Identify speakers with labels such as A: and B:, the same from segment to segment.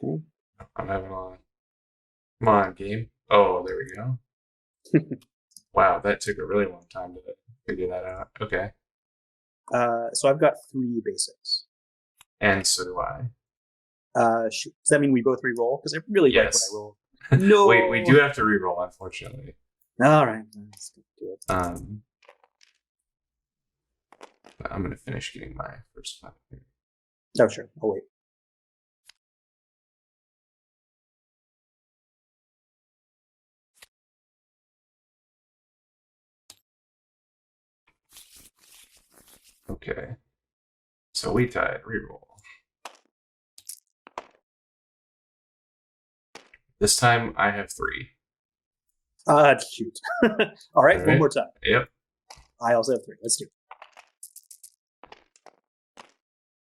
A: Okay.
B: I'm having a come on game. Oh, there we go. Wow, that took a really long time to figure that out. Okay,
A: So I've got 3 basics.
B: and so do I.
A: Does that mean we both re-roll? Because I really like what I
B: Yes.
A: rolled. No.
B: We do have to reroll, unfortunately.
A: All right. Let's do it.
B: But I'm gonna finish getting my first one here.
A: Oh, sure. I'll wait.
B: Okay. So we tied. Reroll. This time I have 3.
A: Shoot. All right, one more time.
B: Yep.
A: I also have 3. Let's do it.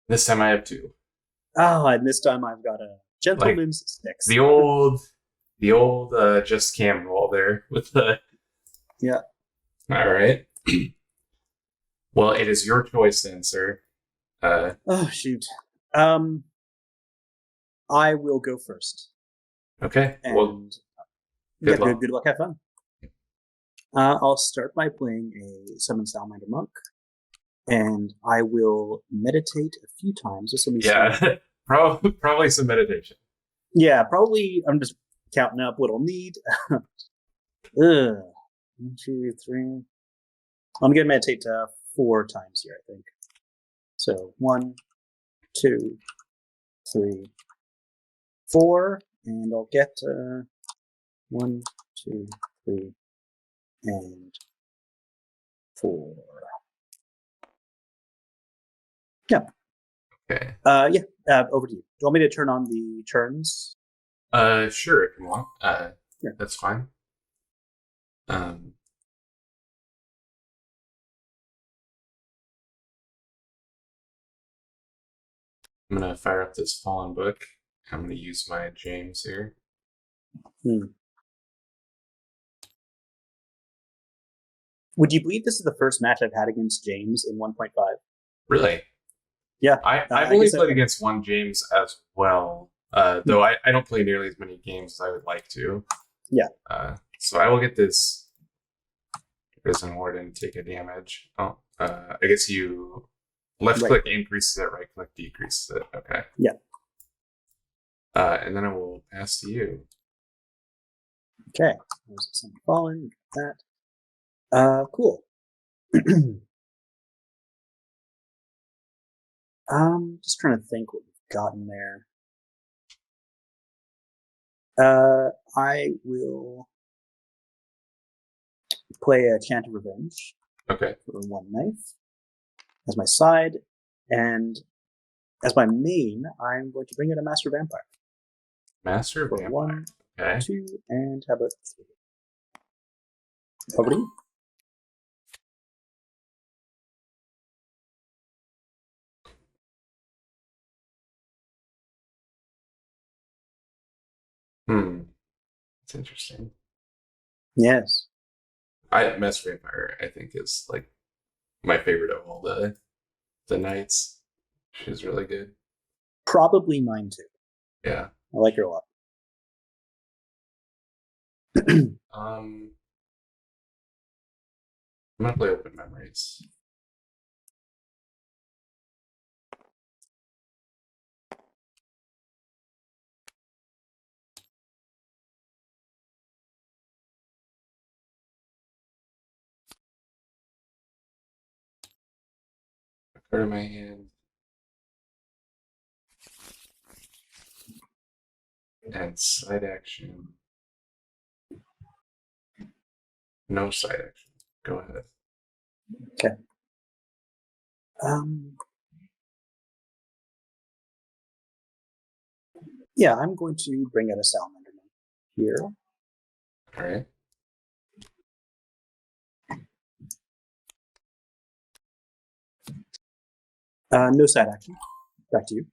B: This time I have 2.
A: Oh, and this time I've got a gentleman's 6.
B: The old just cam roll there with the.
A: Yeah.
B: All right. Well, it is your choice then, sir.
A: Oh, shoot. I will go first.
B: Okay.
A: And
B: Well, good luck.
A: Good luck. Have fun. I'll start by playing a Summon Salamander Monk, and I will meditate a few times. Just let me
B: Yeah, probably some meditation.
A: Yeah, probably. I'm just counting up what I'll need. 1, 2, 3. I'm gonna meditate 4 times here, I think. So 1, 2, 3, 4, and I'll get 1, 2, 3, and 4. Yeah.
B: Okay.
A: Over to you. Do you want me to turn on the turns?
B: Sure, if you want.
A: Yeah.
B: That's fine. I'm gonna fire up this Fallen Book. I'm gonna use my James here.
A: Would you believe this is the first match I've had against James in 1.5?
B: Really?
A: Yeah.
B: I've only played against one James as well, though I don't play nearly as many games as I would like to.
A: Yeah.
B: So I will get this Prison Warden, take a damage. Oh, I guess you left click increases it, right click decreases it. Okay.
A: Yeah.
B: And then I will pass to you.
A: Okay. There's some fallen. That. Cool. Just trying to think what we've gotten there. I will play a Chant of Revenge.
B: Okay.
A: For 1 knife as my side, and as my main, I'm going to bring in a Master Vampire.
B: Master
A: for
B: Vampire.
A: 1,
B: okay.
A: 2, and how about 3? Over to you.
B: That's interesting.
A: Yes.
B: Master Vampire, I think, is like my favorite of all the knights. She's really good.
A: Probably mine too.
B: Yeah.
A: I like her a lot.
B: I'm gonna play Open Memories. A card in my hand. And side action. No side action. Go ahead.
A: Okay. Yeah, I'm going to bring out a Salamander here.
B: All right.
A: No side action. Back to you.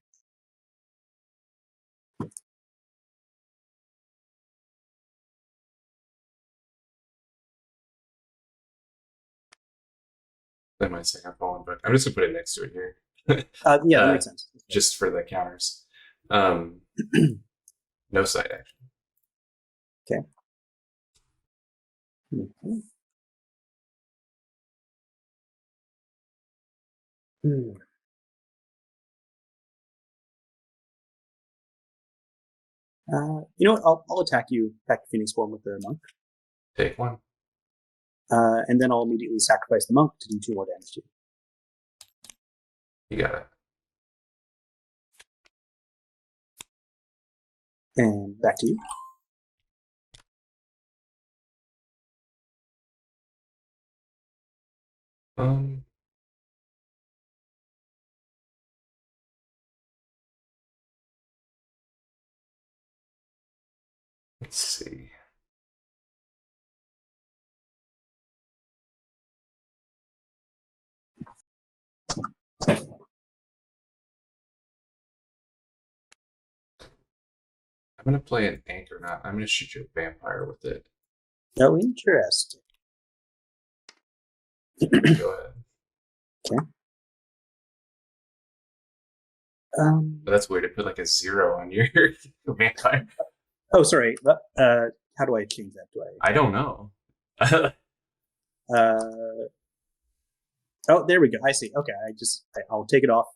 B: That might say I'm falling, but I'm just gonna put it next to it here.
A: Yeah, that makes sense.
B: Just for the counters. No side action.
A: Mhm. Hmm. You know what? I'll attack you, attack the Phoenix form with the monk,
B: Take one.
A: and then I'll immediately sacrifice the monk to do 2 more damage to you.
B: You got it.
A: And back to you.
B: Um. Let's see. I'm gonna play an anchor knot. I'm gonna shoot you a vampire with it.
A: Oh, interesting.
B: Go ahead.
A: Okay.
B: But that's weird. It put like a 0 on your vampire.
A: Oh, sorry. How do I change that? Do
B: I don't know.
A: I? Oh, there we go. I see. Okay, I'll take it off.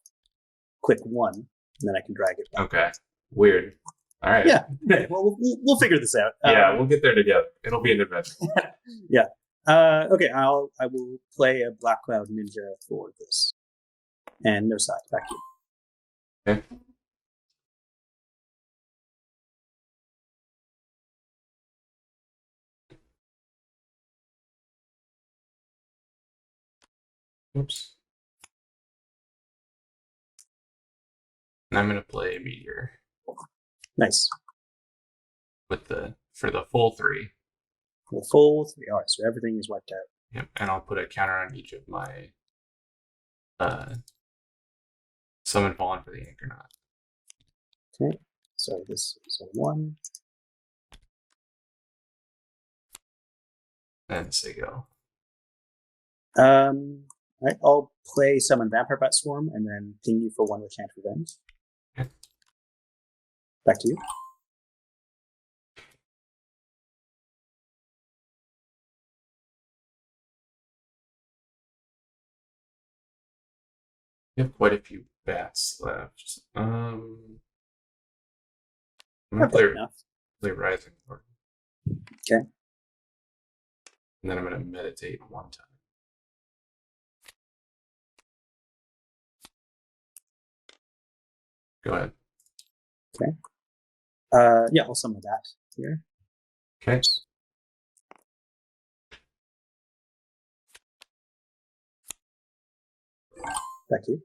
A: Click 1, and then I can drag it back.
B: Okay. Weird. All right.
A: Yeah. Well, we'll figure this out.
B: Yeah, we'll get there together. It'll be an adventure.
A: Yeah. Okay. I will play a Black Cloud Ninja for this, and no side. Back to you.
B: Okay. Oops. And I'm gonna play Meteor
A: Nice.
B: for the full 3.
A: The full 3. All right. So everything is wiped out.
B: Yep. And I'll put a counter on each of my summon fallen for the anchor knot.
A: Okay. So this is a 1.
B: And say go.
A: Right, I'll play Summon Vampire Bat Swarm and then ping you for 1 with Chant Revenge.
B: Okay.
A: Back to you.
B: You have quite a few bats left. I'm gonna play Rising Lord.
A: Okay.
B: And then I'm gonna meditate 1 time. Go ahead.
A: Okay. Yeah, I'll summon that here.
B: Okay.
A: Back to you.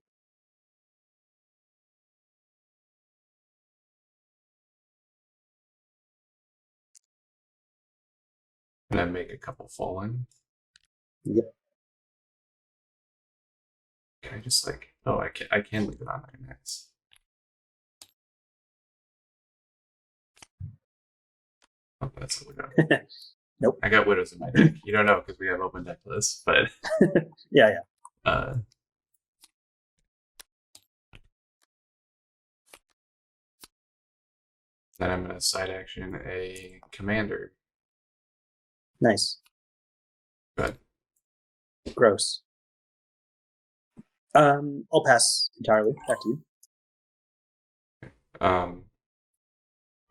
B: I'm gonna make a couple fallen.
A: Yep.
B: Can I just like? Oh, I can leave it on there. Nice. Oh, that's a widow.
A: Nope.
B: I got widows in my deck. You don't know because we have open deck lists, but
A: yeah.
B: Then I'm gonna side action a commander.
A: Nice.
B: Good.
A: Gross. I'll pass entirely. Back to you.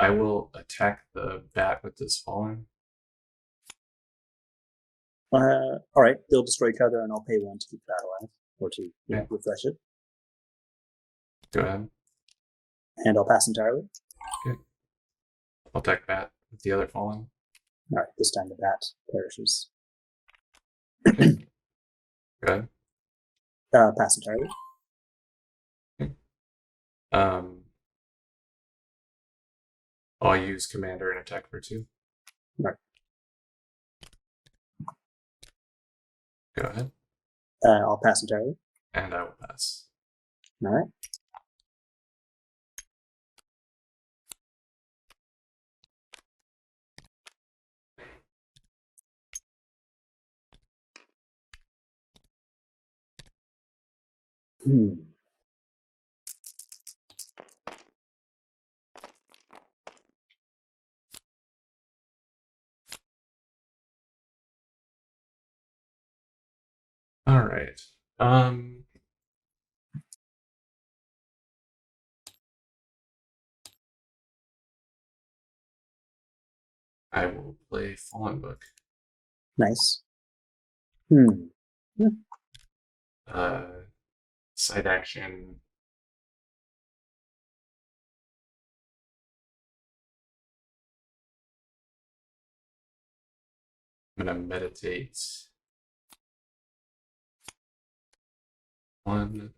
B: I will attack the bat with this fallen.
A: All right, they'll destroy each other, and I'll pay 1 to keep that alive, or to refresh it.
B: Go ahead.
A: And I'll pass entirely.
B: Okay. I'll attack bat with the other fallen.
A: All right, this time the bat perishes.
B: Okay. Go ahead.
A: Pass entirely.
B: Okay. I'll use commander and attack for 2.
A: All right.
B: Go ahead.
A: I'll pass entirely.
B: And I will pass.
A: All right. Hmm.
B: All right. I will play Fallen Book.
A: Nice. Hmm.
B: Side action. I'm gonna meditate. 1,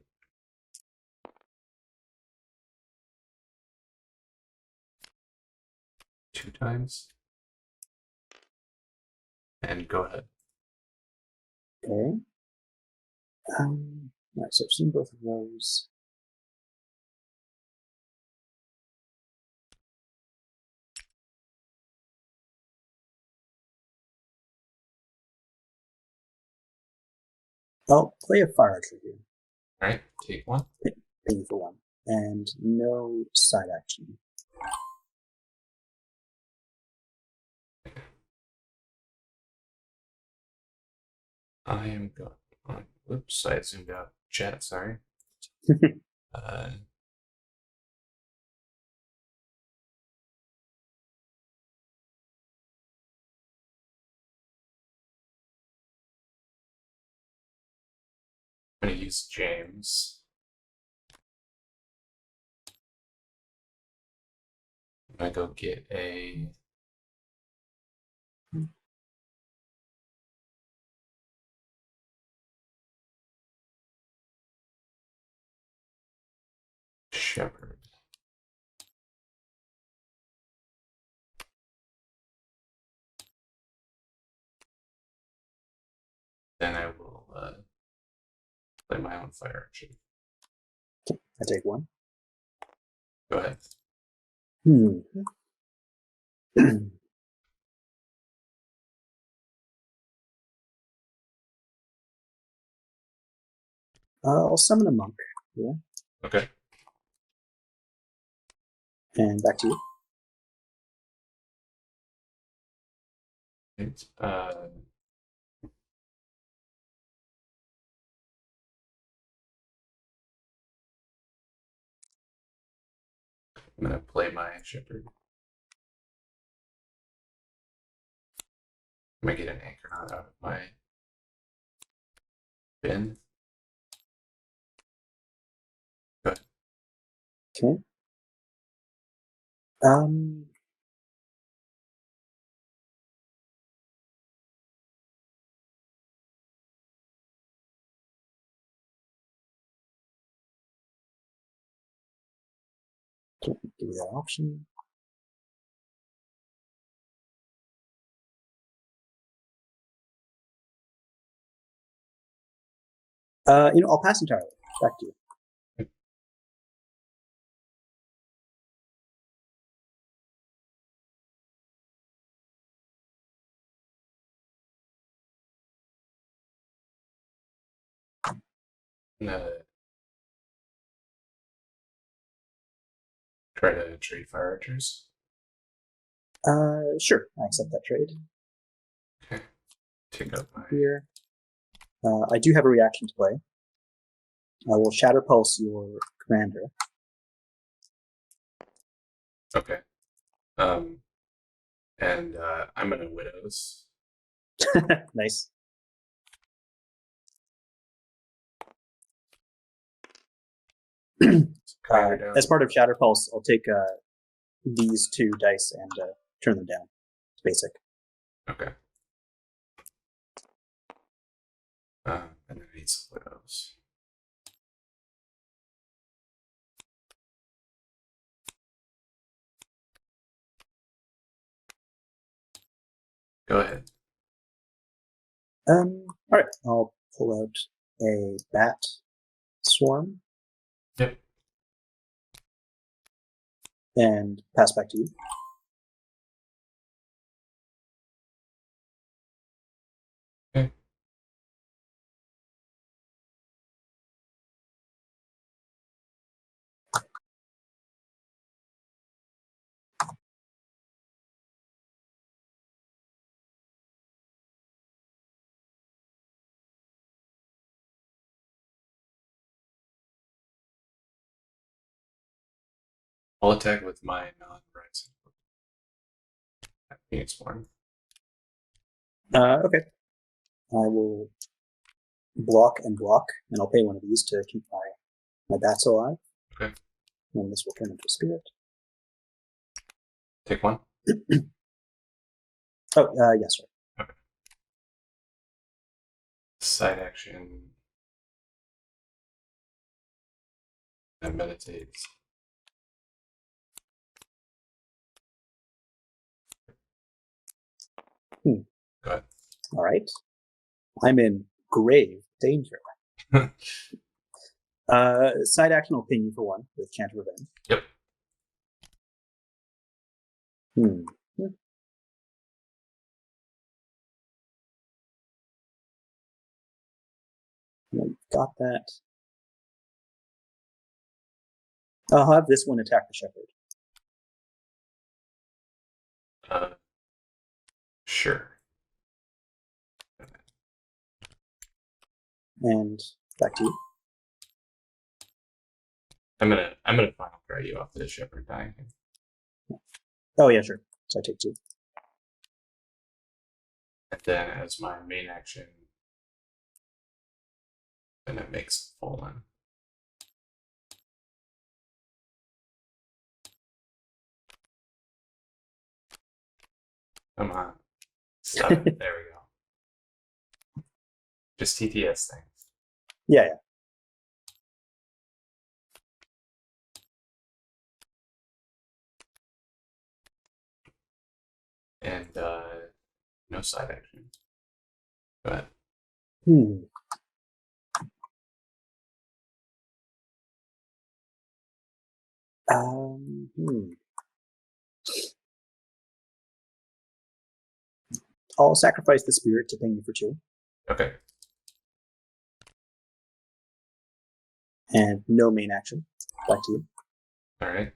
B: 2 times, and go ahead.
A: Okay. Right, so I've seen both of those. I'll play a fire archer here.
B: All right, take 1.
A: Paying for 1. And no side action.
B: I am going on. Oops, I zoomed out chat. Sorry. uh, I'm going to use James. I'm going to go get a Shepherd. Then I will play my own fire archer.
A: I take 1.
B: Go ahead.
A: I'll summon a monk. Yeah.
B: Okay.
A: And back to you.
B: Right. I'm going to play my Shepherd. I'm going to get an Anchornaut out of my bin. Go ahead.
A: Okay. Give you that option. I'll pass entirely. Back to you.
B: I'm going to try to trade fire archers.
A: Sure. I accept that trade.
B: Okay. Take up my.
A: Here. I do have a reaction to play. I will Shatter Pulse your commander.
B: Okay. And I'm going to Widows.
A: Nice. As part of Shatter Pulse, I'll take these 2 dice and turn them down. It's basic.
B: Okay. And then I need some Widows. Go ahead.
A: All right. I'll pull out a Bat Swarm.
B: Yep.
A: And pass back to you.
B: Okay. I'll attack with my non-rising. Phoenix Born.
A: Okay. I will block, and I'll pay one of these to keep my bats alive.
B: Okay.
A: And this will turn into a spirit.
B: Take one.
A: Oh, yes, sir.
B: Okay. Side action. And meditate. Go ahead.
A: All right. I'm in grave danger. Side action will ping you for one with Chant of Revenge.
B: Yep.
A: Got that. I'll have this one attack the shepherd.
B: Sure.
A: And back to you.
B: I'm gonna final cry you off the shepherd dying.
A: Oh yeah, sure. So I take 2.
B: And then as my main action, then it makes fallen. Come on. Stop it. There we go. Just TTS things.
A: Yeah.
B: And no side action. Go ahead.
A: I'll sacrifice the spirit to ping you for 2.
B: Okay.
A: And no main action. Back to you.
B: All right.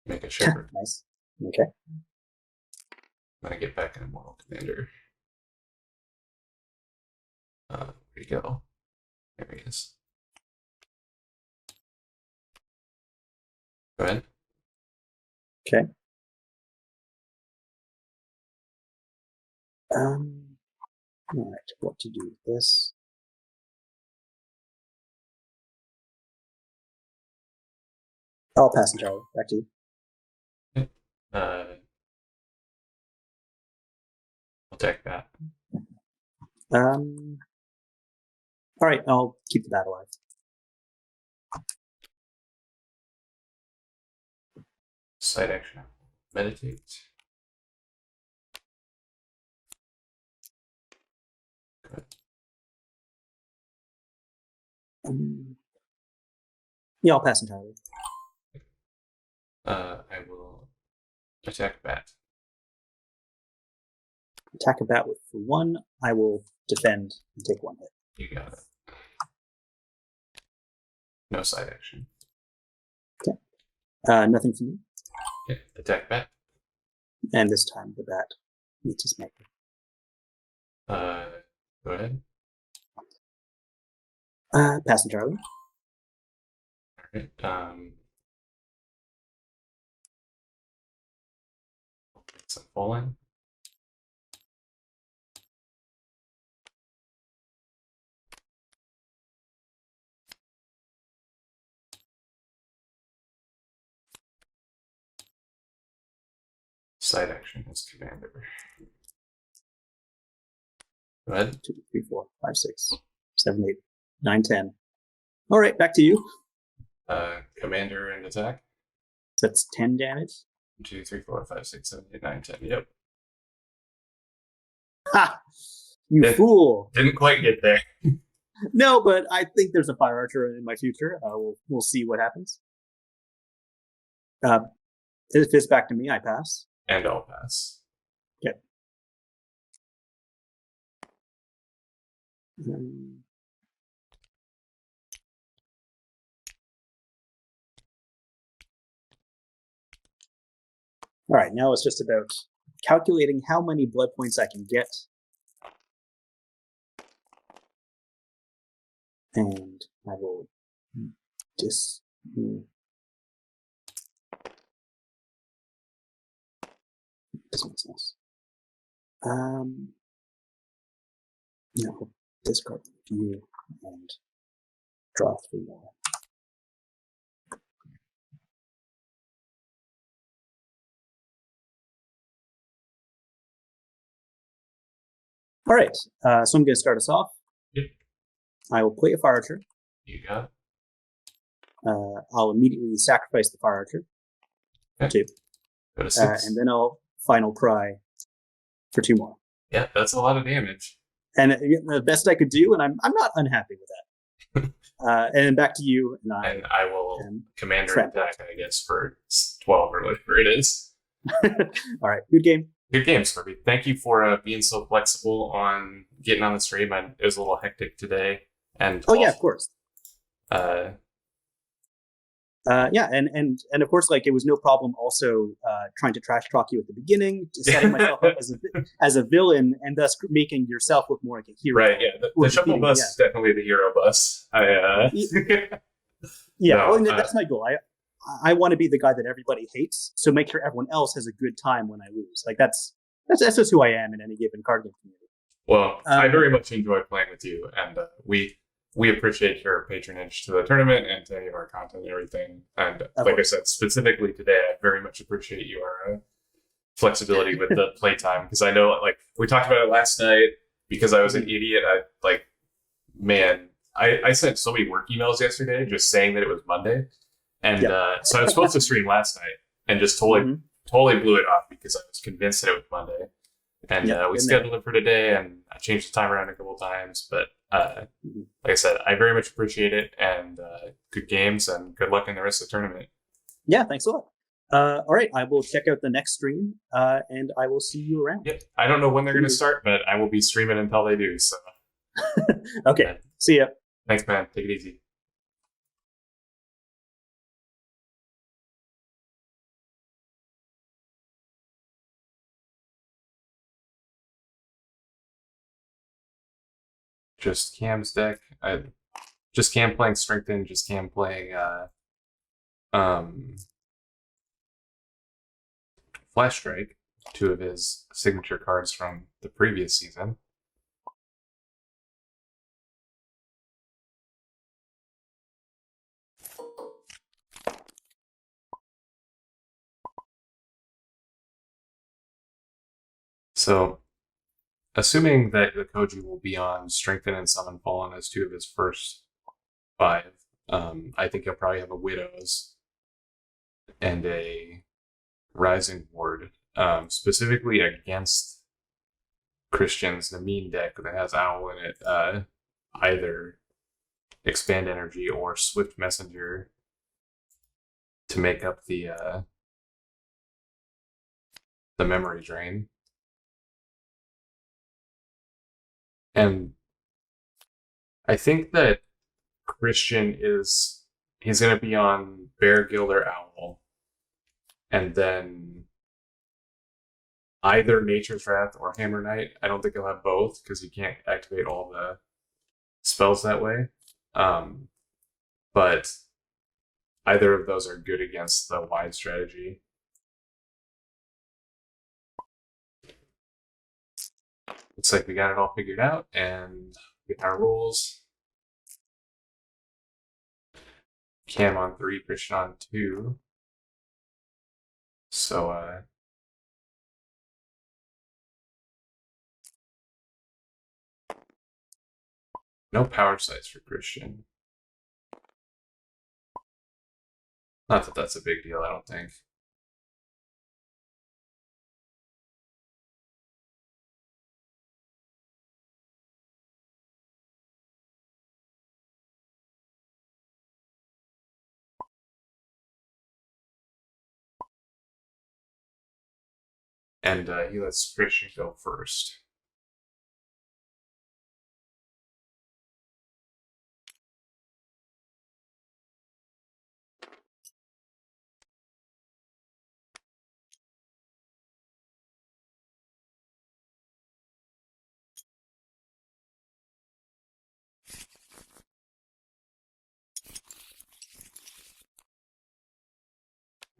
B: Make a shepherd.
A: Nice. Okay.
B: I'm gonna get back in Immortal Commander. Where you go? There he is. Go ahead.
A: Okay. All right. What to do with this? I'll pass entirely. Back to you.
B: I'll take that.
A: All right. I'll keep the bat alive.
B: Side action. Meditate. Good.
A: Yeah, I'll pass entirely.
B: I will attack bat.
A: Attack a bat with 1. I will defend and take 1 hit.
B: You got it. No side action.
A: Okay. Nothing from me.
B: Okay. Attack bat.
A: And this time the bat meets his maker.
B: Go ahead.
A: Pass entirely.
B: All right. Some falling. Side action as commander. Go ahead.
A: 2, 3, 4, 5, 6, 7, 8, 9, 10. All right, back to you.
B: Commander and attack.
A: So that's 10 damage.
B: 1, 2, 3, 4, 5, 6, 7, 8, 9, 10. Yep.
A: Ha! You fool!
B: Didn't quite get there.
A: No, but I think there's a fire archer in my future. We'll see what happens. If it's back to me, I pass.
B: And I'll pass.
A: Okay. All right, now it's just about calculating how many blood points I can get. And I will just this makes sense. No, discard the view and draw 3 more. All right, so I'm going to start us off.
B: Yep.
A: I will play a Fire Archer.
B: You got it.
A: I'll immediately sacrifice the Fire Archer.
B: Okay.
A: 2.
B: Go to 6.
A: And then I'll Final Cry for 2 more.
B: Yeah, that's a lot of damage.
A: And the best I could do, and I'm not unhappy with that. And then back to you, and
B: I will commander attack, I guess, for 12 or whatever it is.
A: All right, good game.
B: Good game, Scorpy. Thank you for being so flexible on getting on the stream. It was a little hectic today, and
A: yeah, of course.
B: Yeah,
A: and of course, like it was no problem. Also, trying to trash talk you at the beginning, setting myself up as a villain, and thus making yourself look more like a hero.
B: Right. Yeah. The Shufflebus is definitely the hero bus.
A: Yeah. No, that's my goal. I want to be the guy that everybody hates, so make sure everyone else has a good time when I lose. Like that's just who I am in any given card game community.
B: Well, I very much enjoy playing with you, and we appreciate your patronage to the tournament and to any of our content and everything. And like I said, specifically today, I very much appreciate your flexibility with the playtime, because I know, like, we talked about it last night, because I was an idiot. I sent so many work emails yesterday just saying that it was Monday. And so I was supposed to stream last night and just totally blew it off because I was convinced that it was Monday. And we scheduled it for today, and I changed the time around a couple of times. But like I said, I very much appreciate it, and good games, and good luck in the rest of the tournament.
A: Yeah, thanks a lot. All right, I will check out the next stream, and I will see you around.
B: Yep. I don't know when they're going to start, but I will be streaming until they do. So.
A: Okay, see ya.
B: Thanks, man. Take it easy. Just Cam's deck. Just Cam playing Strengthen, just Cam playing Flash Strike, 2 of his signature cards from the previous season. So, assuming that the Koji will be on Strengthen and Summon Fallen as 2 of his first 5, I think he'll probably have a Widows and a Rising Ward, specifically against Christian's Namine deck that has Owl in it, either Expand Energy or Swift Messenger to make up the memory drain. And I think that Christian he's going to be on Bear Guild or Owl, and then either Nature's Wrath or Hammer Knight. I don't think he'll have both, because you can't activate all the spells that way. But either of those are good against the wide strategy. Looks like we got it all figured out, and get our rules. Cam on 3, Christian on 2. So, no power sites for Christian. Not that that's a big deal, I don't think. And he lets Christian go first.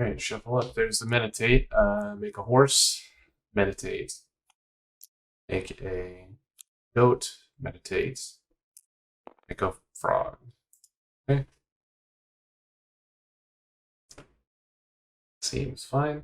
B: All right, shuffle up. There's the meditate. Make a horse. Meditate. Make a goat. Meditate. Make a frog. Okay. Seems fine.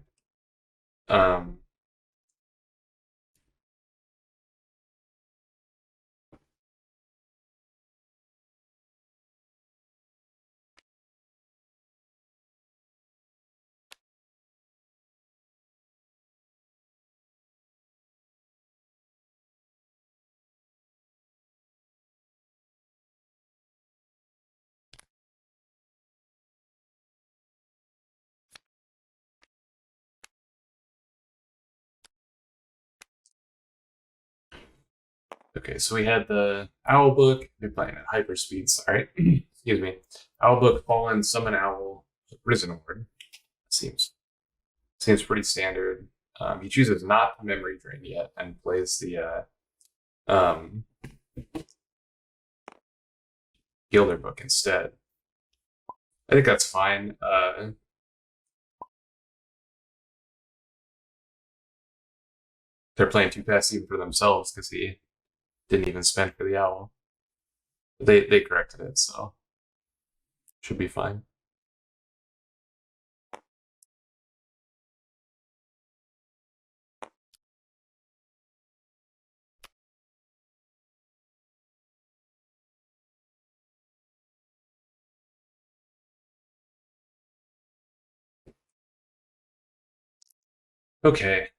B: Okay, so we had the owl book. We're playing at hyperspeed. Sorry, excuse me. Owl book, fallen, summon owl, risen horde. Seems pretty standard. He chooses not to memory drain yet and plays the Gilder book instead. I think that's fine. They're playing too fast even for themselves because he didn't even spend for the owl. They corrected it, so should be fine. Okay,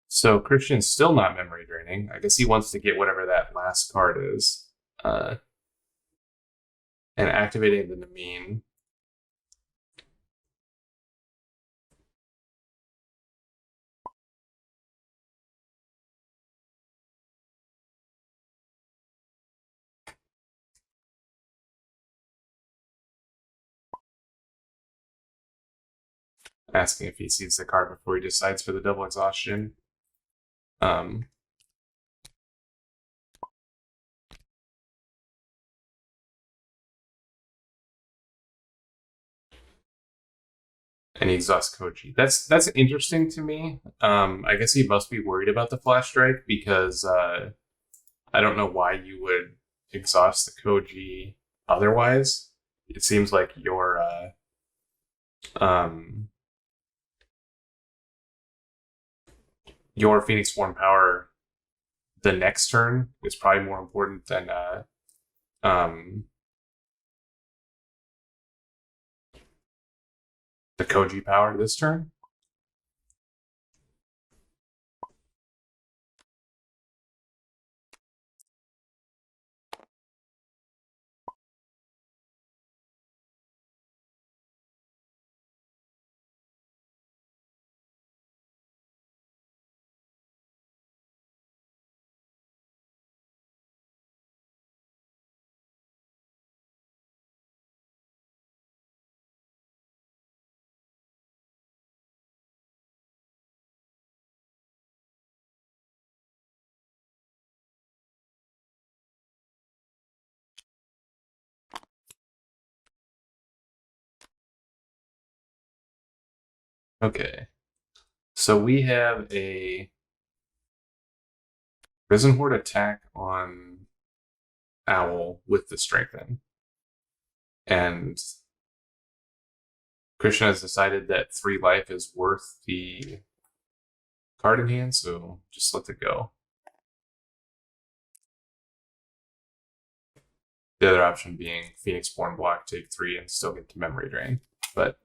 B: so Christian's still not memory draining. I guess he wants to get whatever that last card is. And activating the Namine. Asking if he sees the card before he decides for the double exhaustion. And he exhausts Koji. That's interesting to me. I guess he must be worried about the flash strike because I don't know why you would exhaust the Koji otherwise. It seems like your Phoenix Form power the next turn is probably more important than the Koji power this turn. Okay. So we have a Risen Horde attack on Owl with the Strengthen. And Krishna has decided that 3 life is worth the card in hand, so just let it go. The other option being Phoenix Born block, take 3, and still get to memory drain. But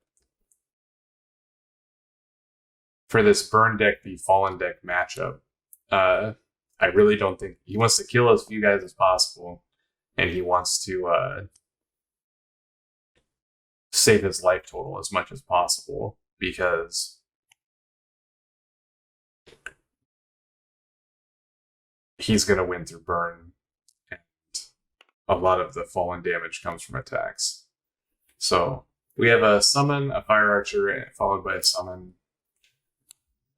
B: for this burn deck v fallen deck matchup, I really don't think he wants to kill as few guys as possible, and he wants to save his life total as much as possible because he's going to win through burn, and a lot of the fallen damage comes from attacks. So we have a summon, a fire archer, followed by a summon.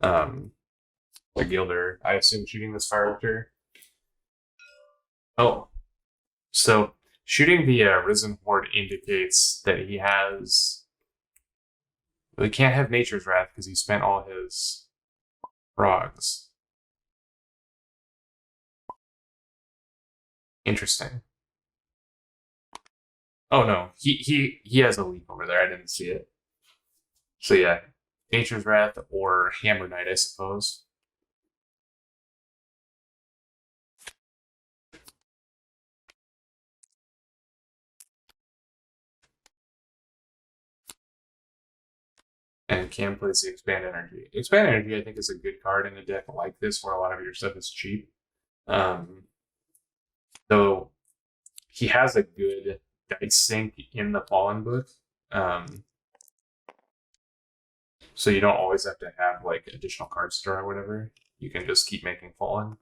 B: The Gilder, I assume, shooting this fire archer. Oh, so shooting the Risen Horde indicates that he has But he can't have Nature's Wrath because he spent all his frogs. Interesting. Oh no, he has a leap over there. I didn't see it. So yeah, Nature's Wrath or Hammer Knight, I suppose. And Cam plays the Expand Energy. Expand Energy, I think, is a good card in a deck like this where a lot of your stuff is cheap. Though he has a good dice sink in the Fallen book. So you don't always have to have like additional cards to draw or whatever. You can just keep making Fallen.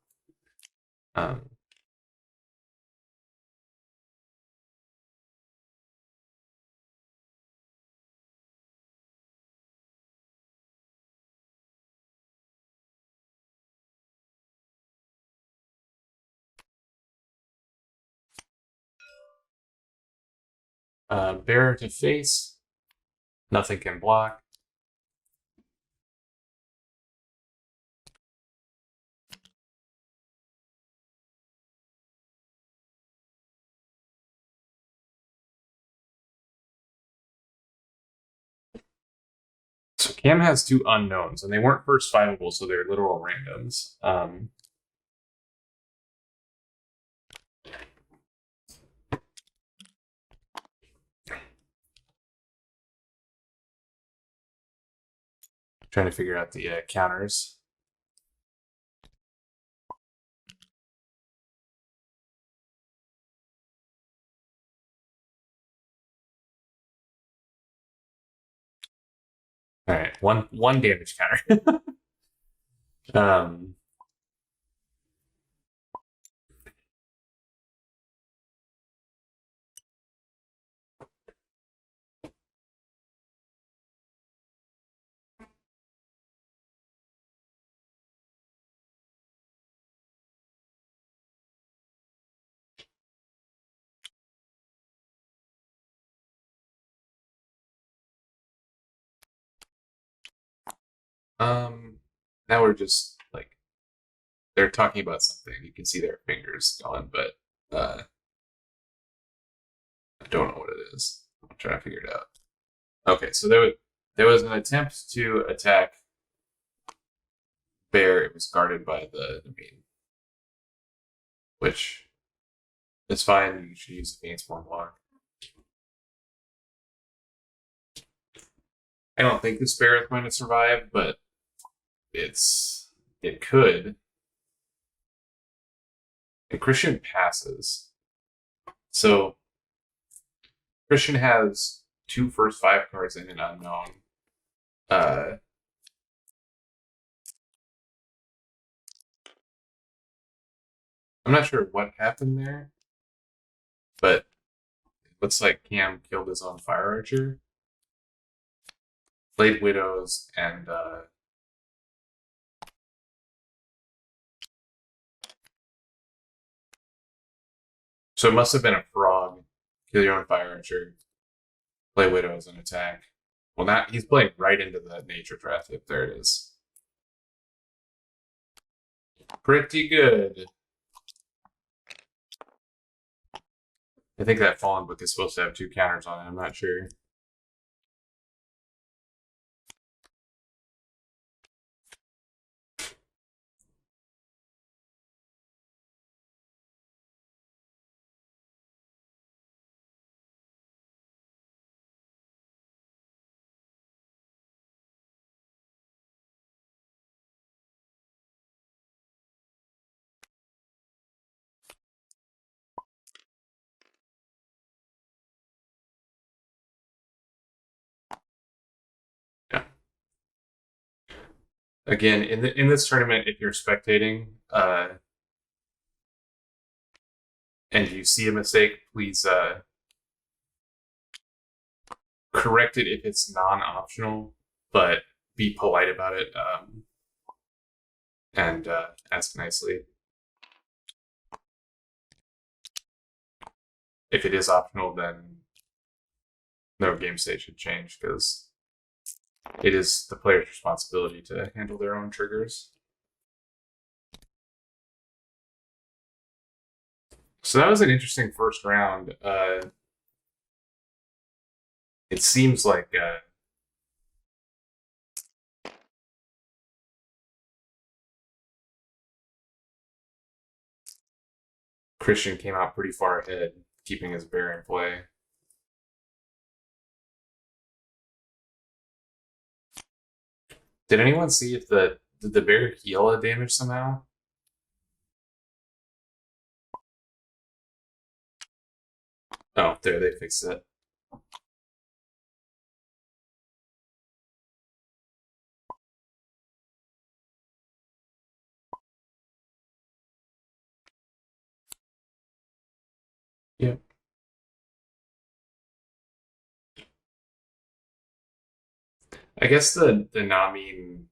B: Bearer to face. Nothing can block. So Cam has two unknowns, and they weren't first fiveable, so they're literal randoms. Trying to figure out the counters. All right, one damage counter. um, now we're just like they're talking about something. You can see their fingers going, but I don't know what it is. I'm trying to figure it out. Okay, so there was an attempt to attack Bear. It was guarded by the Namine, which is fine. You should use the Gainsborn block. I don't think this bear is going to survive, but it could. And Christian passes. So Christian has 2 first 5 cards in an unknown. I'm not sure what happened there, but it looks like Cam killed his own Fire Archer, played Widows, and so it must have been a frog. Kill your own Fire Archer, play Widows, and attack. Well, not he's playing right into the Nature Draft. If there it is, pretty good. I think that Fallen book is supposed to have 2 counters on it. I'm not sure. Yeah. Again, in this tournament, if you're spectating and you see a mistake, please correct it if it's non-optional, but be polite about it and ask nicely. If it is optional, then no game state should change because it is the player's responsibility to handle their own triggers. So that was an interesting first round. It seems like Christian came out pretty far ahead, keeping his bear in play. Did anyone see if did the bear heal a damage somehow? Oh, there, they fixed it. Yep. I guess the Namine,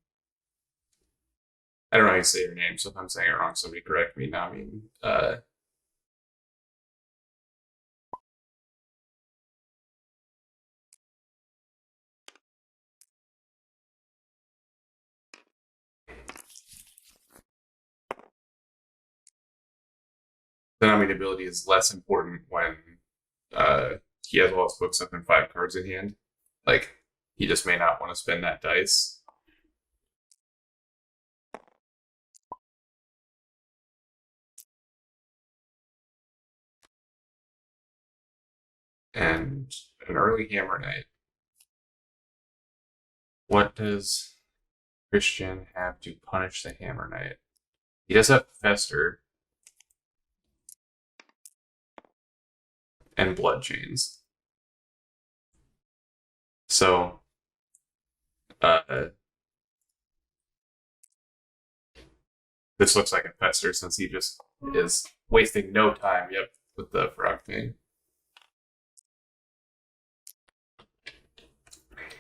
B: I don't know how you say your name, so if I'm saying it wrong, somebody correct me. Namine. The Namine ability is less important when he has all his books up and 5 cards in hand. Like, he just may not want to spend that dice. And an early Hammer Knight. What does Christian have to punish the Hammer Knight? He does have Fester and Blood Chains. So, this looks like a Fester since he just is wasting no time, yep, with the Frog thing.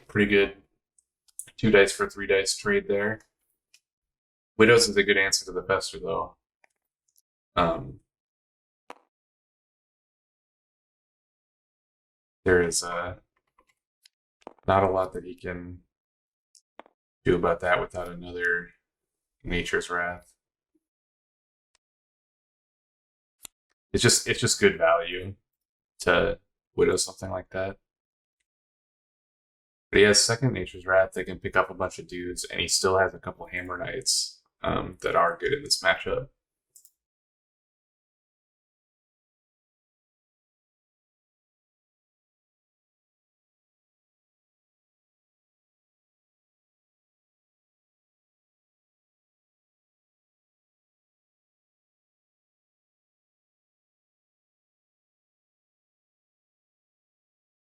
B: Pretty good 2 dice for 3 dice trade there. Widows is a good answer to the Fester, though. There is not a lot that he can do about that without another Nature's Wrath. It's just good value to widow something like that. But he has second Nature's Wrath that can pick up a bunch of dudes, and he still has a couple Hammer Knights that are good in this matchup.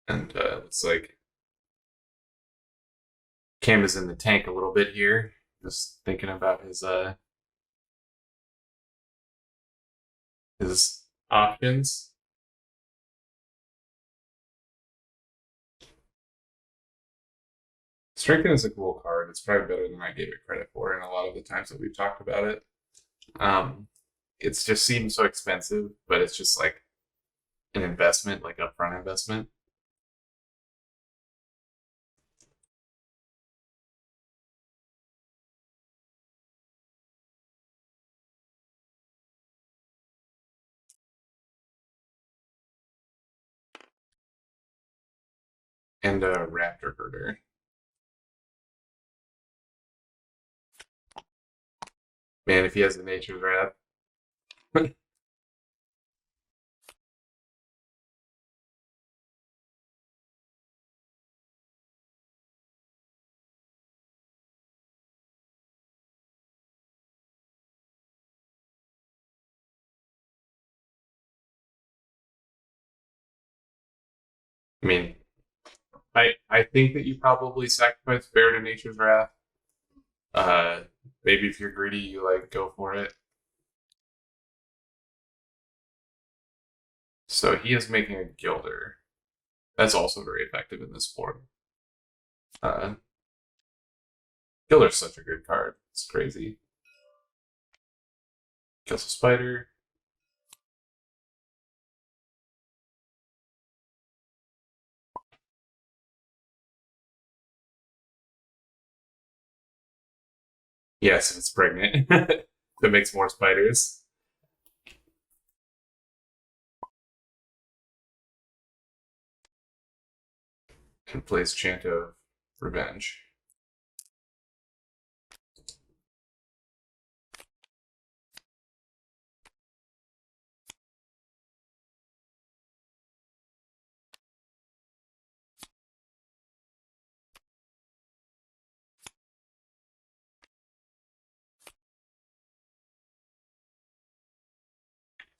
B: And it's like Cam is in the tank a little bit here. Just thinking about his options. Strengthen is a cool card. It's probably better than I gave it credit for in a lot of the times that we've talked about it. It just seems so expensive, but it's just like an investment, like upfront investment. And a Raptor Herder. Man, if he has the Nature's Wrath. I mean, I think that you probably sacrifice Bear to Nature's Wrath. Maybe if you're greedy, you like go for it. So he is making a Gilder. That's also very effective in this form. Gilder's such a good card. It's crazy. Kills a spider. Yes, it's pregnant. That makes more spiders. And plays Chant of Revenge.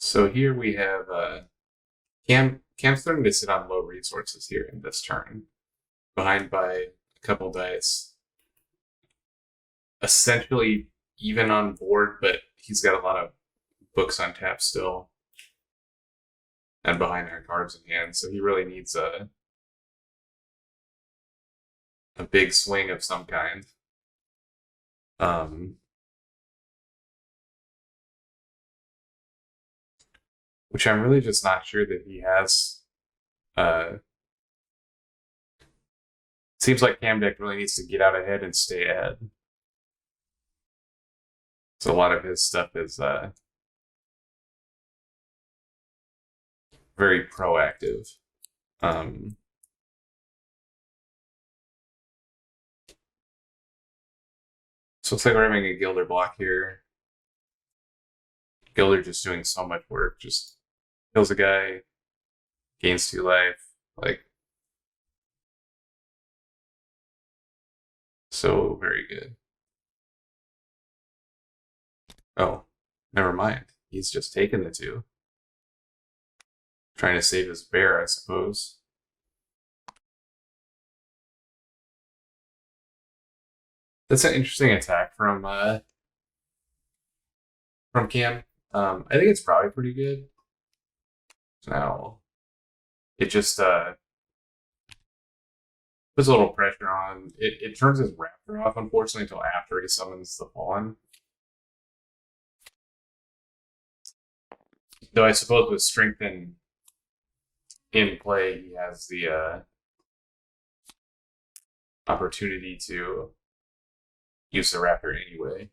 B: So here we have Cam's starting to sit on low resources here in this turn, behind by a couple dice. Essentially even on board, but he's got a lot of books on tap still, and behind on cards in hand. So he really needs a big swing of some kind. Which I'm really just not sure that he has. Seems like Cam Deck really needs to get out ahead and stay ahead. So a lot of his stuff is very proactive. So it's like we're having a Gilder block here. Gilder just doing so much work, just kills a guy, gains 2 life, like so very good. Oh, never mind. He's just taken the 2. Trying to save his bear, I suppose. That's an interesting attack from Cam. I think it's probably pretty good. Now, it just puts a little pressure on. It turns his Raptor off, unfortunately, until after he summons the Fallen. Though I suppose with Strength in play, he has the opportunity to use the Raptor anyway.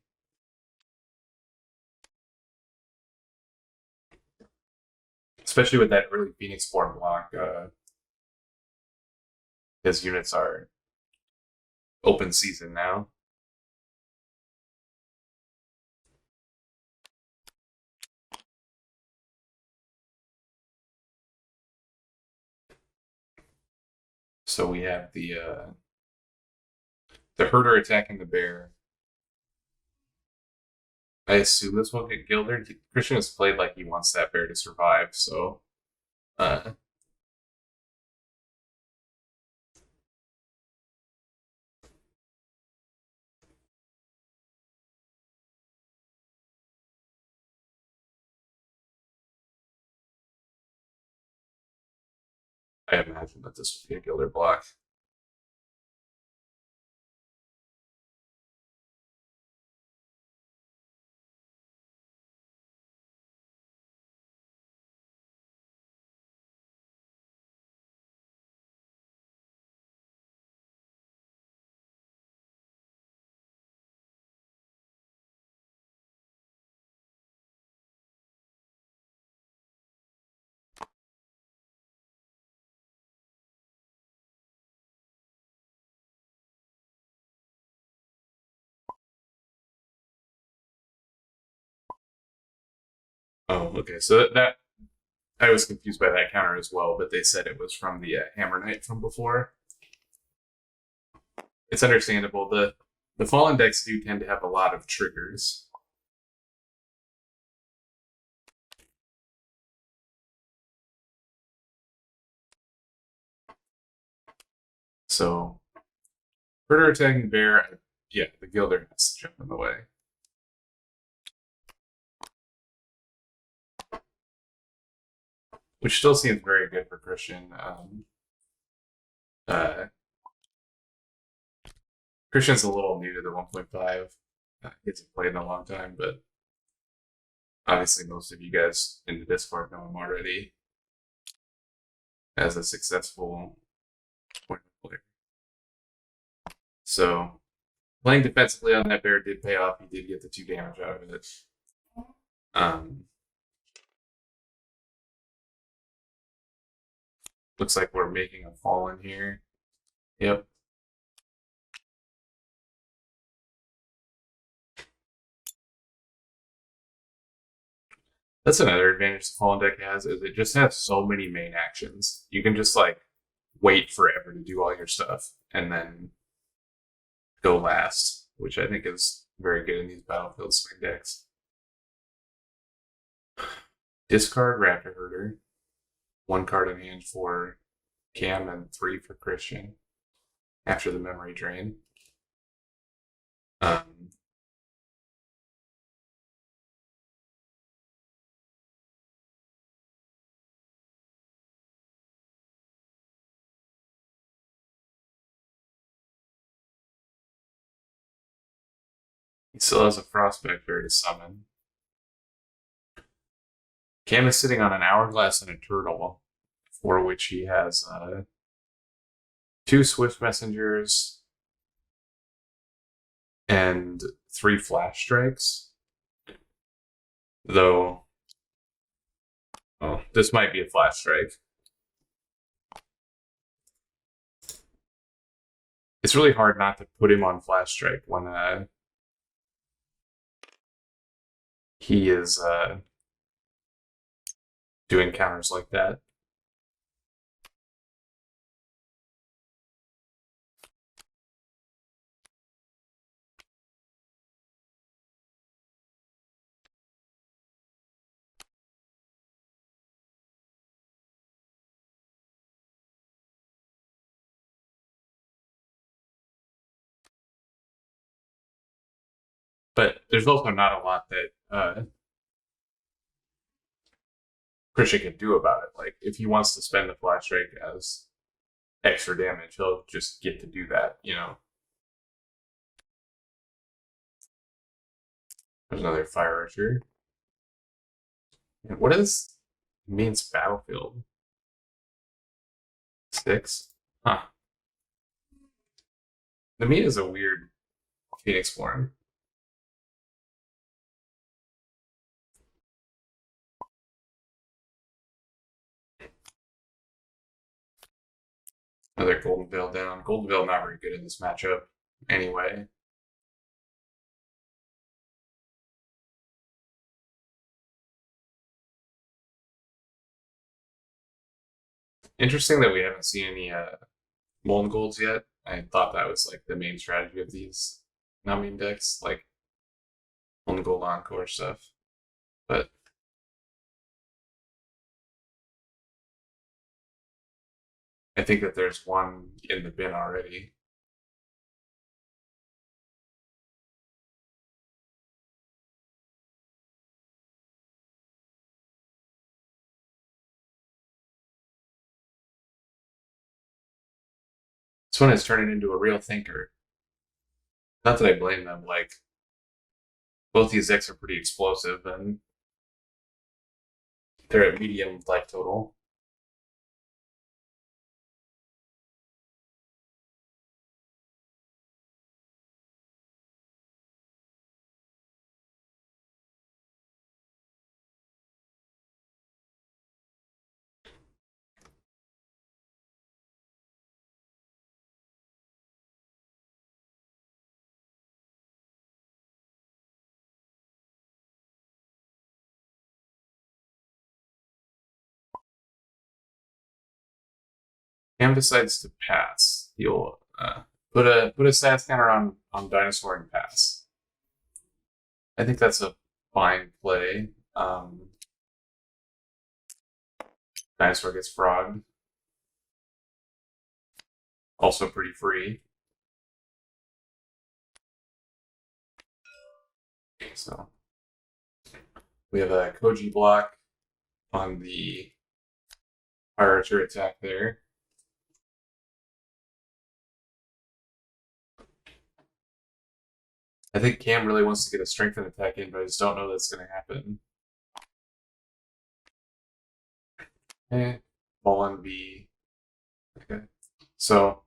B: Especially with that early Phoenix Form block, his units are open season now. So we have the herder attacking the bear. I assume this will get Gilder. Christian has played like he wants that bear to survive, so I imagine that this will be a Gilder block. Oh, okay. So that I was confused by that counter as well, but they said it was from the Hammer Knight from before. It's understandable. The Fallen decks do tend to have a lot of triggers. So, Herder attacking bear, yeah, the Gilder has to jump in the way. Which still seems very good for Christian. Christian's a little new to the 1.5. He hasn't played in a long time, but obviously most of you guys in the Discord know him already as a successful player. So Playing defensively on that bear did pay off. He did get the 2 damage out of it. Looks like we're making a fall in here. Yep. That's another advantage the Fallen deck has, is it just has so many main actions. You can just like wait forever to do all your stuff and then go last, which I think is very good in these battlefield swing decks. Discard Raptor Herder. 1 card in hand for Cam and 3 for Christian after the memory drain. He still has a Frostbite Bear to summon. Cam is sitting on an Hourglass and a Turtle, for which he has 2 Swift Messengers and 3 Flash Strikes. Though, oh, this might be a Flash Strike. It's really hard not to put him on Flash Strike when he is doing counters like that. But there's also not a lot that Christian can do about it. Like, if he wants to spend the Flash Strike as extra damage, he'll just get to do that, you know? There's another Fire Archer. What is means battlefield? 6? Huh. Namine is a weird Phoenix form. Another Golden Veil down. Golden Veil not very good in this matchup anyway. Interesting that we haven't seen any Molten Golds yet. I thought that was like the main strategy of these Namine decks, like Molten Gold Encore stuff. But I think that there's one in the bin already. This one is turning into a real thinker. Not that I blame them, like, both these decks are pretty explosive and they're at medium life total. Cam decides to pass. He'll put a stats counter on Dinosaur and pass. I think that's a fine play. Dinosaur gets frogged. Also pretty free. So we have a Koji block on the Fire Archer attack there. I think Cam really wants to get a strengthen attack in, but I just don't know that's going to happen. Okay, Fallen B. Okay, so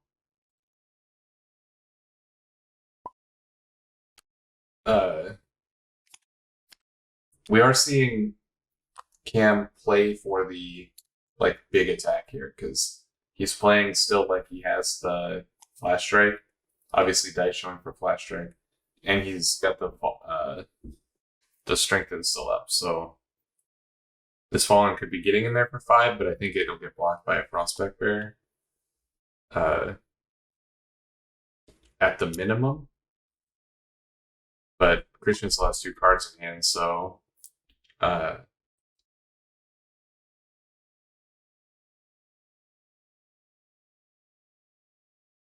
B: we are seeing Cam play for the big attack here because he's playing still like he has the flash strike, obviously dice showing for flash strike, and he's got the strength is still up. So this Fallen could be getting in there for 5, but I think it'll get blocked by a Prospect Bear at the minimum. But Christian still has 2 cards in hand, so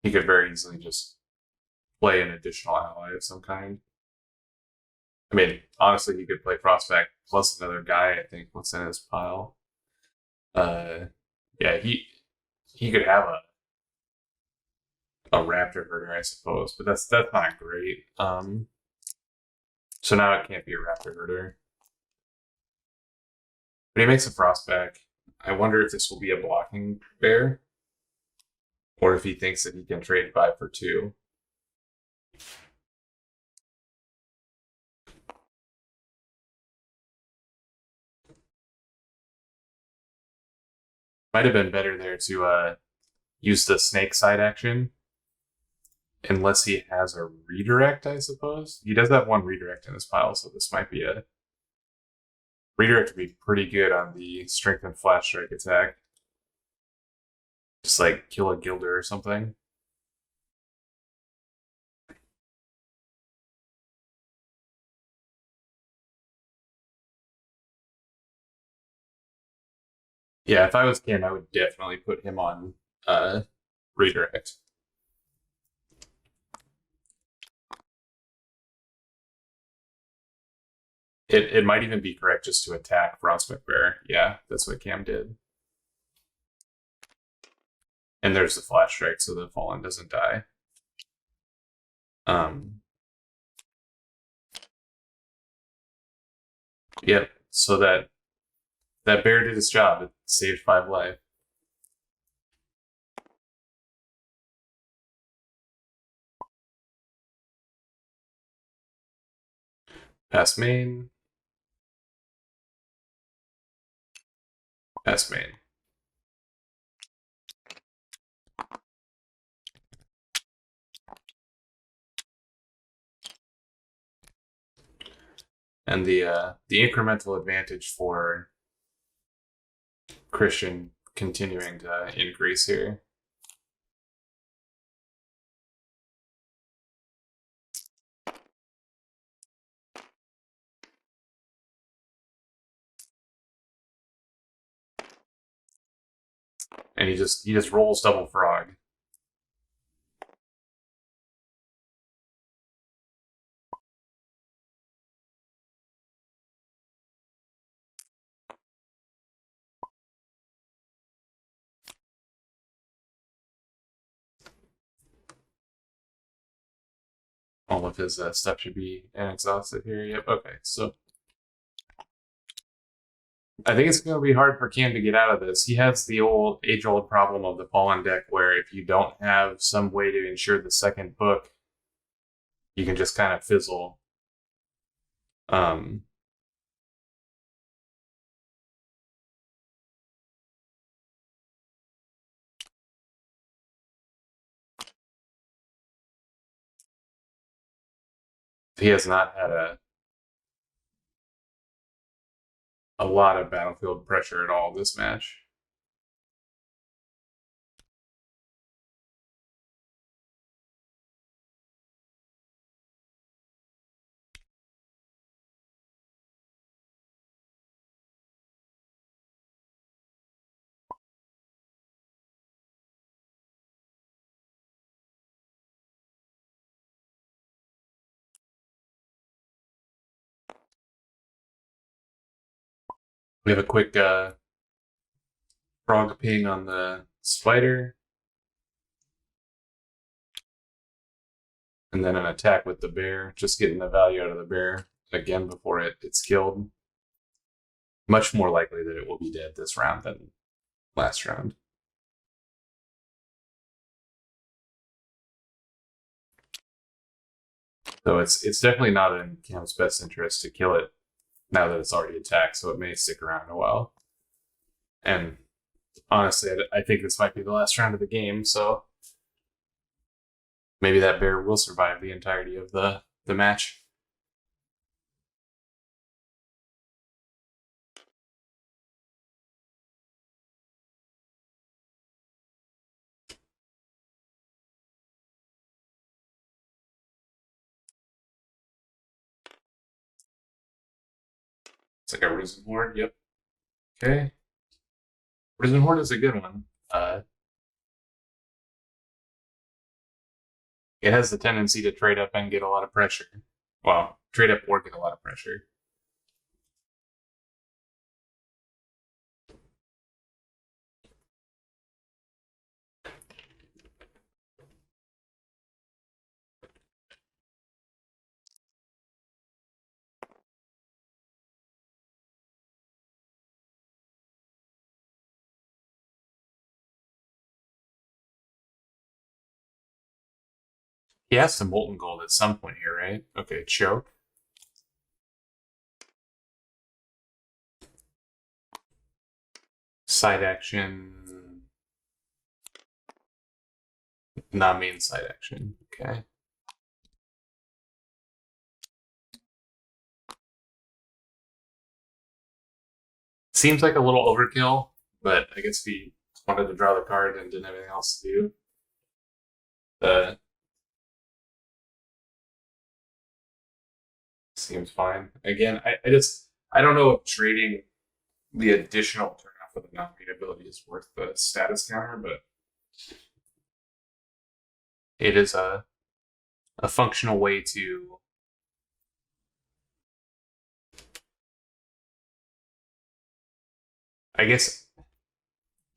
B: he could very easily just play an additional ally of some kind. I mean, honestly, he could play Prospect plus another guy, I think, what's in his pile. Yeah, he could have a Raptor Herder, I suppose, but that's not great. So now it can't be a Raptor Herder. But he makes a Frostback. I wonder if this will be a blocking bear, or if he thinks that he can trade 5 for 2. Might have been better there to use the snake side action, unless he has a redirect, I suppose. He does have 1 redirect in his pile, so this might be a redirect. Would be pretty good on the strength and flash strike attack. Just kill a Gilder or something. Yeah, if I was Ken, I would definitely put him on redirect. It might even be correct just to attack Prospect Bear. Yeah, that's what Cam did. And there's the flash strike, so the Fallen doesn't die. Yep. So that bear did its job. It saved 5 life. Pass main. Pass main. And the incremental advantage for Christian continuing to increase here. And he just rolls double frog. All of his stuff should be exhausted here. Yep. Okay. So I think it's going to be hard for Cam to get out of this. He has the age-old problem of the Fallen deck, where if you don't have some way to ensure the second book, you can just kind of fizzle. He has not had a lot of battlefield pressure at all this match. We have a quick frog ping on the spider. And then an attack with the bear, just getting the value out of the bear again before it's killed. Much more likely that it will be dead this round than last round. So it's definitely not in Cam's best interest to kill it now that it's already attacked, so it may stick around a while. And honestly, I think this might be the last round of the game, so maybe that bear will survive the entirety of the match. It's like a Risen Horde, yep. Okay. Risen Horde is a good one. It has the tendency to trade up and get a lot of pressure. Well, trade up or get a lot of pressure. He has some Molten Gold at some point here, right? Okay, choke. Side action. Namine side action. Okay. Seems like a little overkill, but I guess he wanted to draw the card and didn't have anything else to do. Seems fine. Again, I don't know if trading the additional turnoff with the non-green ability is worth the status counter, but it is a functional way to I guess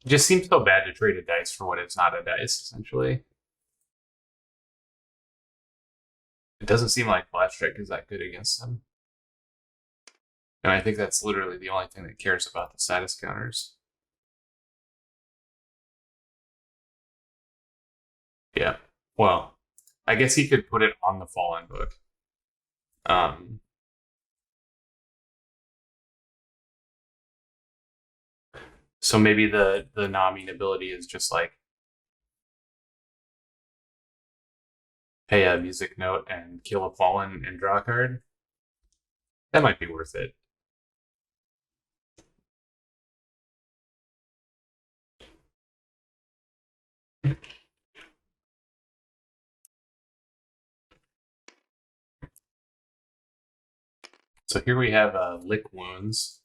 B: it just seems so bad to trade a dice for what it's not a dice, essentially. It doesn't seem like Flash Strike is that good against them. And I think that's literally the only thing that cares about the status counters. Yeah. Well, I guess he could put it on the Fallen book. So maybe the Namine ability is just like pay a music note and kill a Fallen and draw a card. That might be worth it. So here we have Lick Wounds.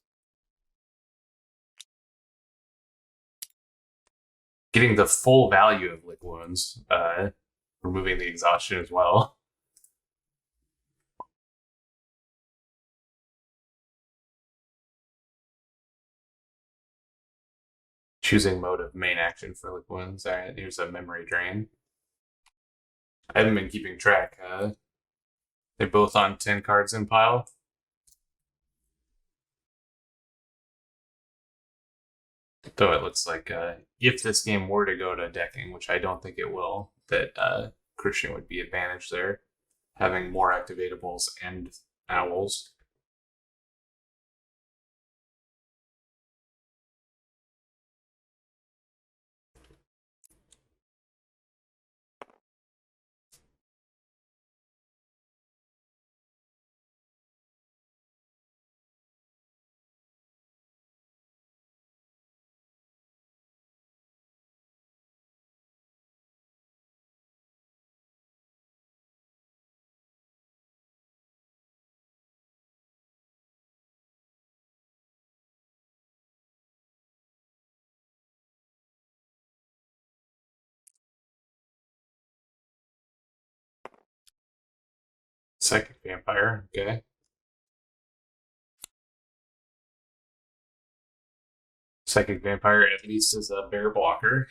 B: Getting the full value of Lick Wounds, removing the exhaustion as well. Choosing mode of main action for Lick Wounds. All right, here's a memory drain. I haven't been keeping track. They're both on 10 cards in pile. Though it looks like if this game were to go to decking, which I don't think it will, that Christian would be advantaged there, having more activatables and owls. Psychic Vampire, okay. Psychic Vampire at least is a bear blocker.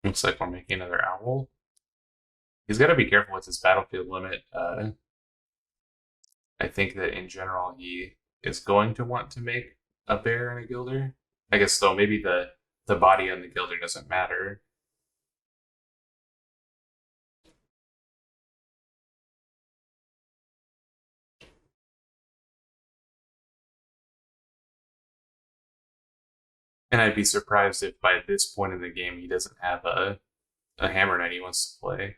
B: Looks like we're making another owl. He's got to be careful with his battlefield limit. I think that in general he is going to want to make a bear and a gilder. I guess though maybe the body on the gilder doesn't matter. And I'd be surprised if by this point in the game he doesn't have a hammer knight he wants to play.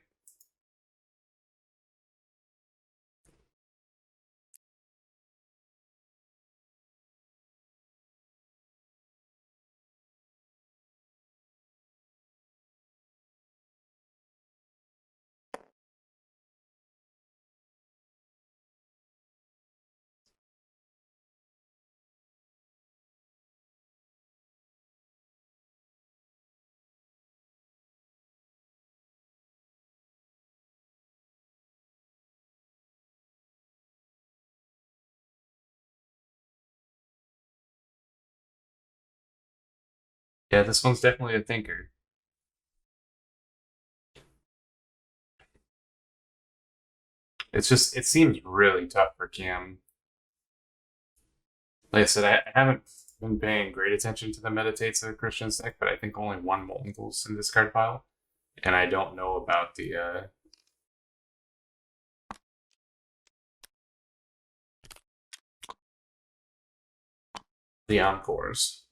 B: Yeah, this one's definitely a thinker. It seems really tough for Cam. Like I said, I haven't been paying great attention to the meditates of the Christian's deck, but I think only one Molten Gold's in this card pile. And I don't know about the encores.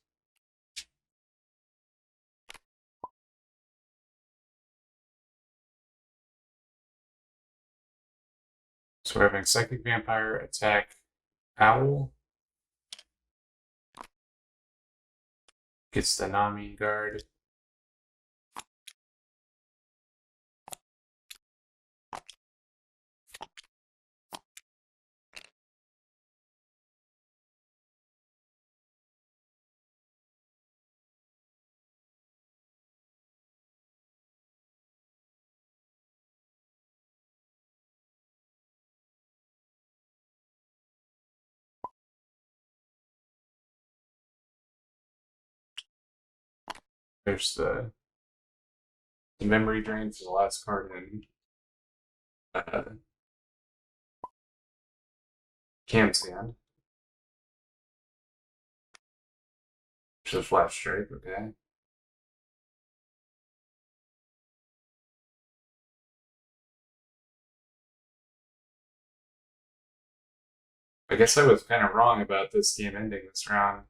B: So we're having Psychic Vampire attack Owl. Gets the Namine guard. There's the memory drain for the last card in uh, Cam's hand. Which is a flash strike, okay. I guess I was kind of wrong about this game ending this round.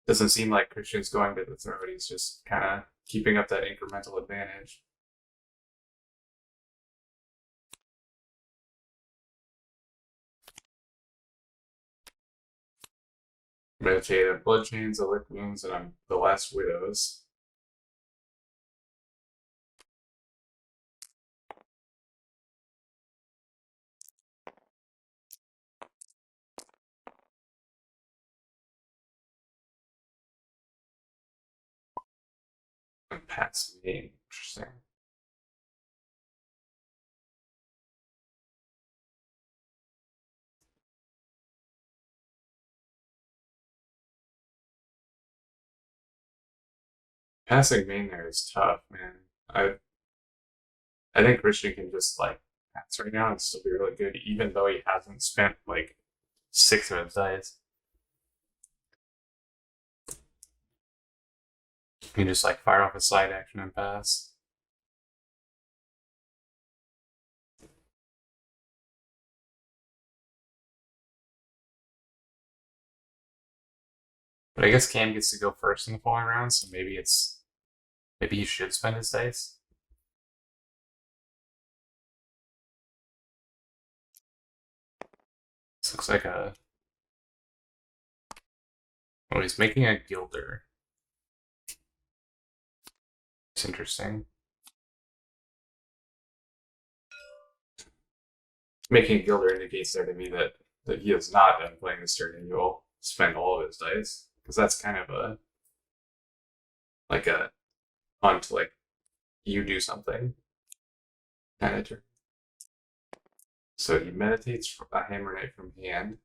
B: Doesn't seem like Christian's going to the throat. He's just kind of keeping up that incremental advantage. Meditative Blood Chains, Elect Wounds, and I'm the Last Widows. And Pat's name. Interesting. Passing main there is tough, man. I think Christian can just like pass right now and still be really good, even though he hasn't spent like 6 of his dice. You can just like fire off a side action and pass. But I guess Cam gets to go first in the following round, so maybe he should spend his dice. This looks like a. Oh, he's making a Gilder. It's interesting. Making a Gilder indicates there to me that he is not done playing this turn and he will spend all of his dice. Because that's kind of a hunt, like you do something kind of turn. So he meditates a Hammer Knight from hand.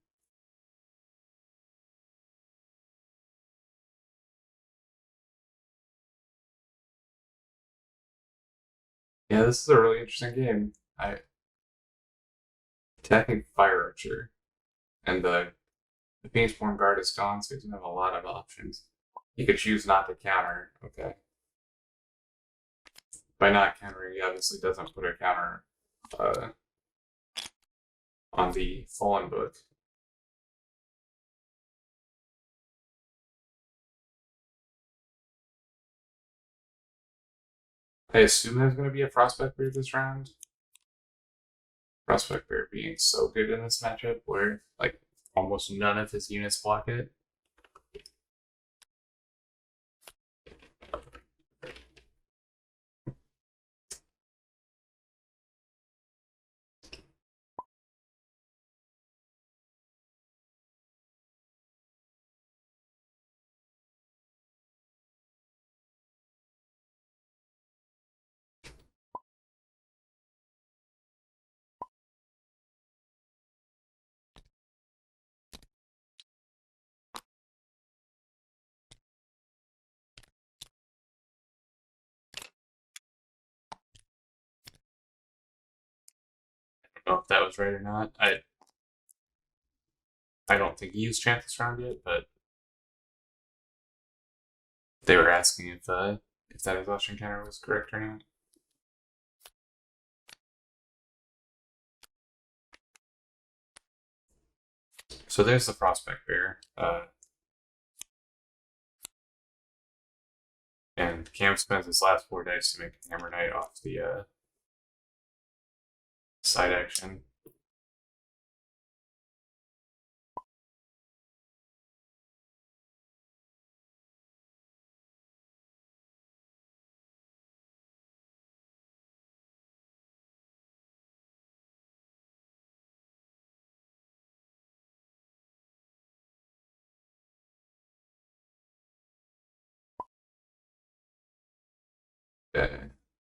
B: Yeah, this is a really interesting game. I. 'Attacking Fire Archer and the The Phoenixborn Guard is gone, so he doesn't have a lot of options. He could choose not to counter. Okay. By not countering, he obviously doesn't put a counter on the Fallen book. I assume there's going to be a Prospect Bear this round. Prospect Bear being so good in this matchup where like almost none of his units block it. I don't know if that was right or not. I don't think he used chant this round yet, but they were asking if that exhaustion counter was correct or not. So there's the Prospect Bear. And Cam spends his last 4 dice to make a Hammer Knight off the side action.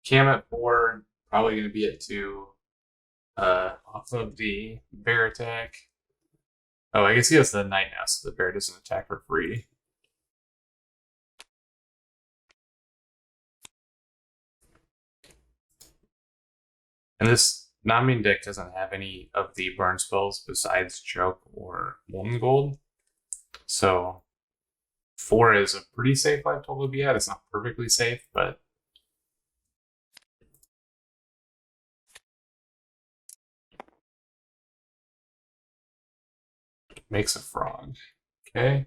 B: Cam at 4, probably going to be at 2. Off of the bear attack. Oh, I guess he has the Knight now, so the bear doesn't attack for free. And this Namine deck doesn't have any of the burn spells besides Choke or Molten Gold. So 4 is a pretty safe life total to be at. It's not perfectly safe, but makes a frog. Okay.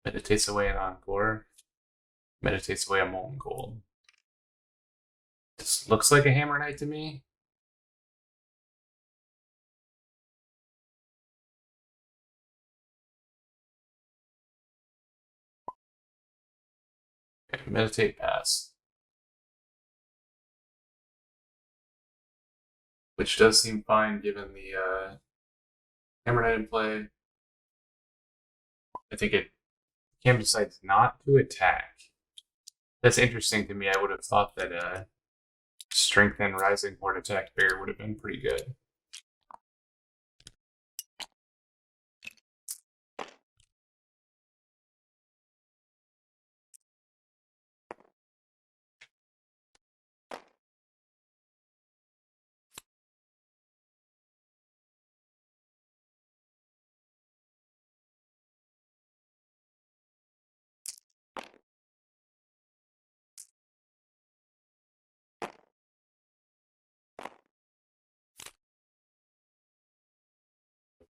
B: Meditates away an Encore. Meditates away a Molten Gold. This looks like a Hammer Knight to me. Okay, meditate pass. Which does seem fine given the Hammer Knight in play. I think Cam decides not to attack. That's interesting to me. I would have thought that Strength and Rising Horde attack bear would have been pretty good.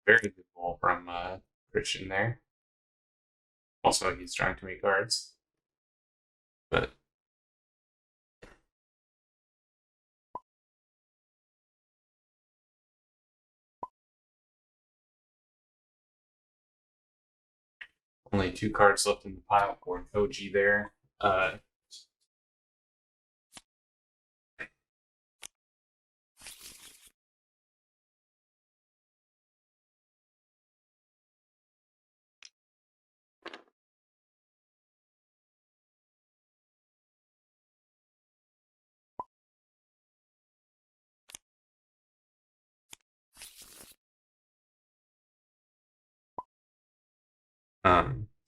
B: Very good ball from Christian there. Also, he's drawing too many cards. But only 2 cards left in the pile for Koji there.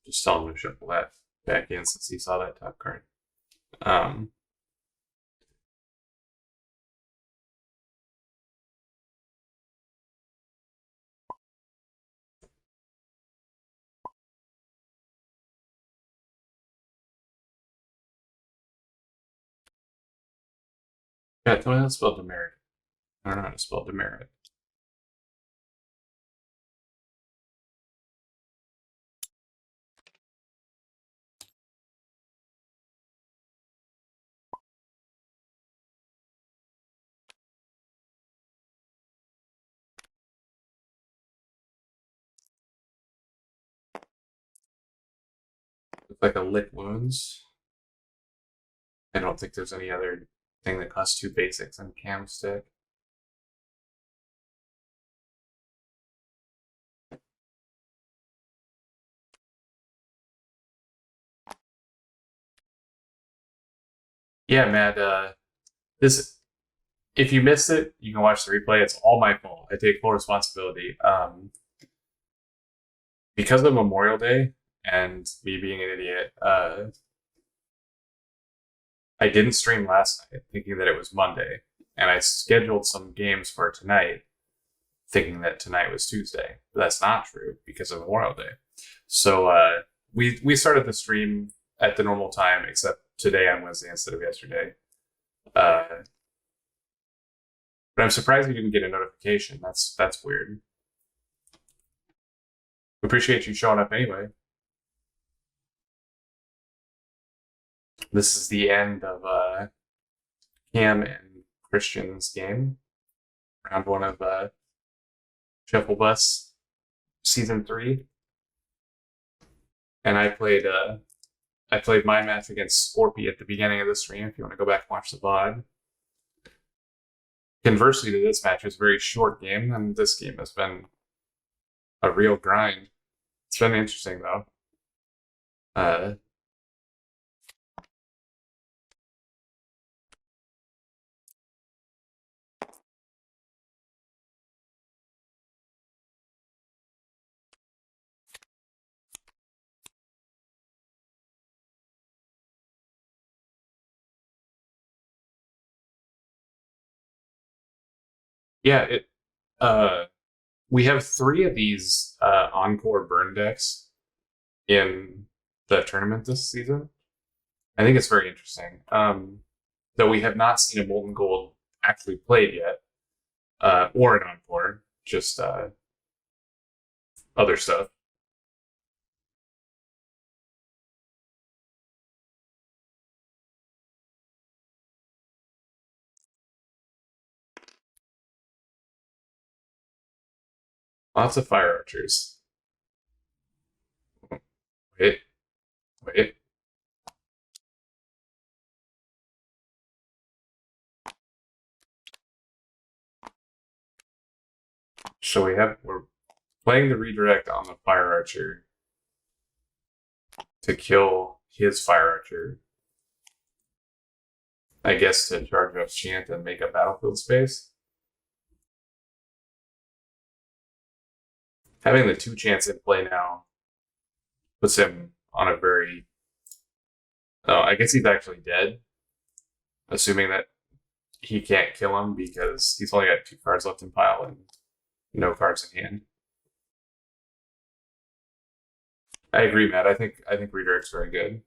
B: Just tell him to shuffle that back in since he saw that top card. Chat, tell me how to spell demerit. I don't know how to spell demerit. Looks like a lick wounds. I don't think there's any other thing that costs 2 basics on cam stick. Yeah, Matt. This, if you missed it, you can watch the replay. It's all my fault. I take full responsibility. Because of Memorial Day and me being an idiot, I didn't stream last night, thinking that it was Monday, and I scheduled some games for tonight, thinking that tonight was Tuesday. But that's not true because of Memorial Day. So we started the stream at the normal time, except today on Wednesday instead of yesterday. But I'm surprised you didn't get a notification. That's weird. Appreciate you showing up anyway. This is the end of Cam and Christian's game. Round 1 of Shufflebus Season 3. And I played my match against Scorpy at the beginning of the stream, if you want to go back and watch the VOD. Conversely to this match, it's a very short game, and this game has been a real grind. It's been interesting, though. Yeah, we have 3 of these Encore burn decks in the tournament this season. I think it's very interesting. Though we have not seen a Molten Gold actually played yet, or an Encore, just other stuff. Lots of fire archers. Wait. So we're playing the redirect on the fire archer to kill his fire archer. I guess to charge up Chant and make a battlefield space. Having the 2 Chants in play now puts him on a very... Oh, I guess he's actually dead. Assuming that he can't kill him because he's only got 2 cards left in pile and no cards in hand. I agree, Matt. I think Redirect's very good.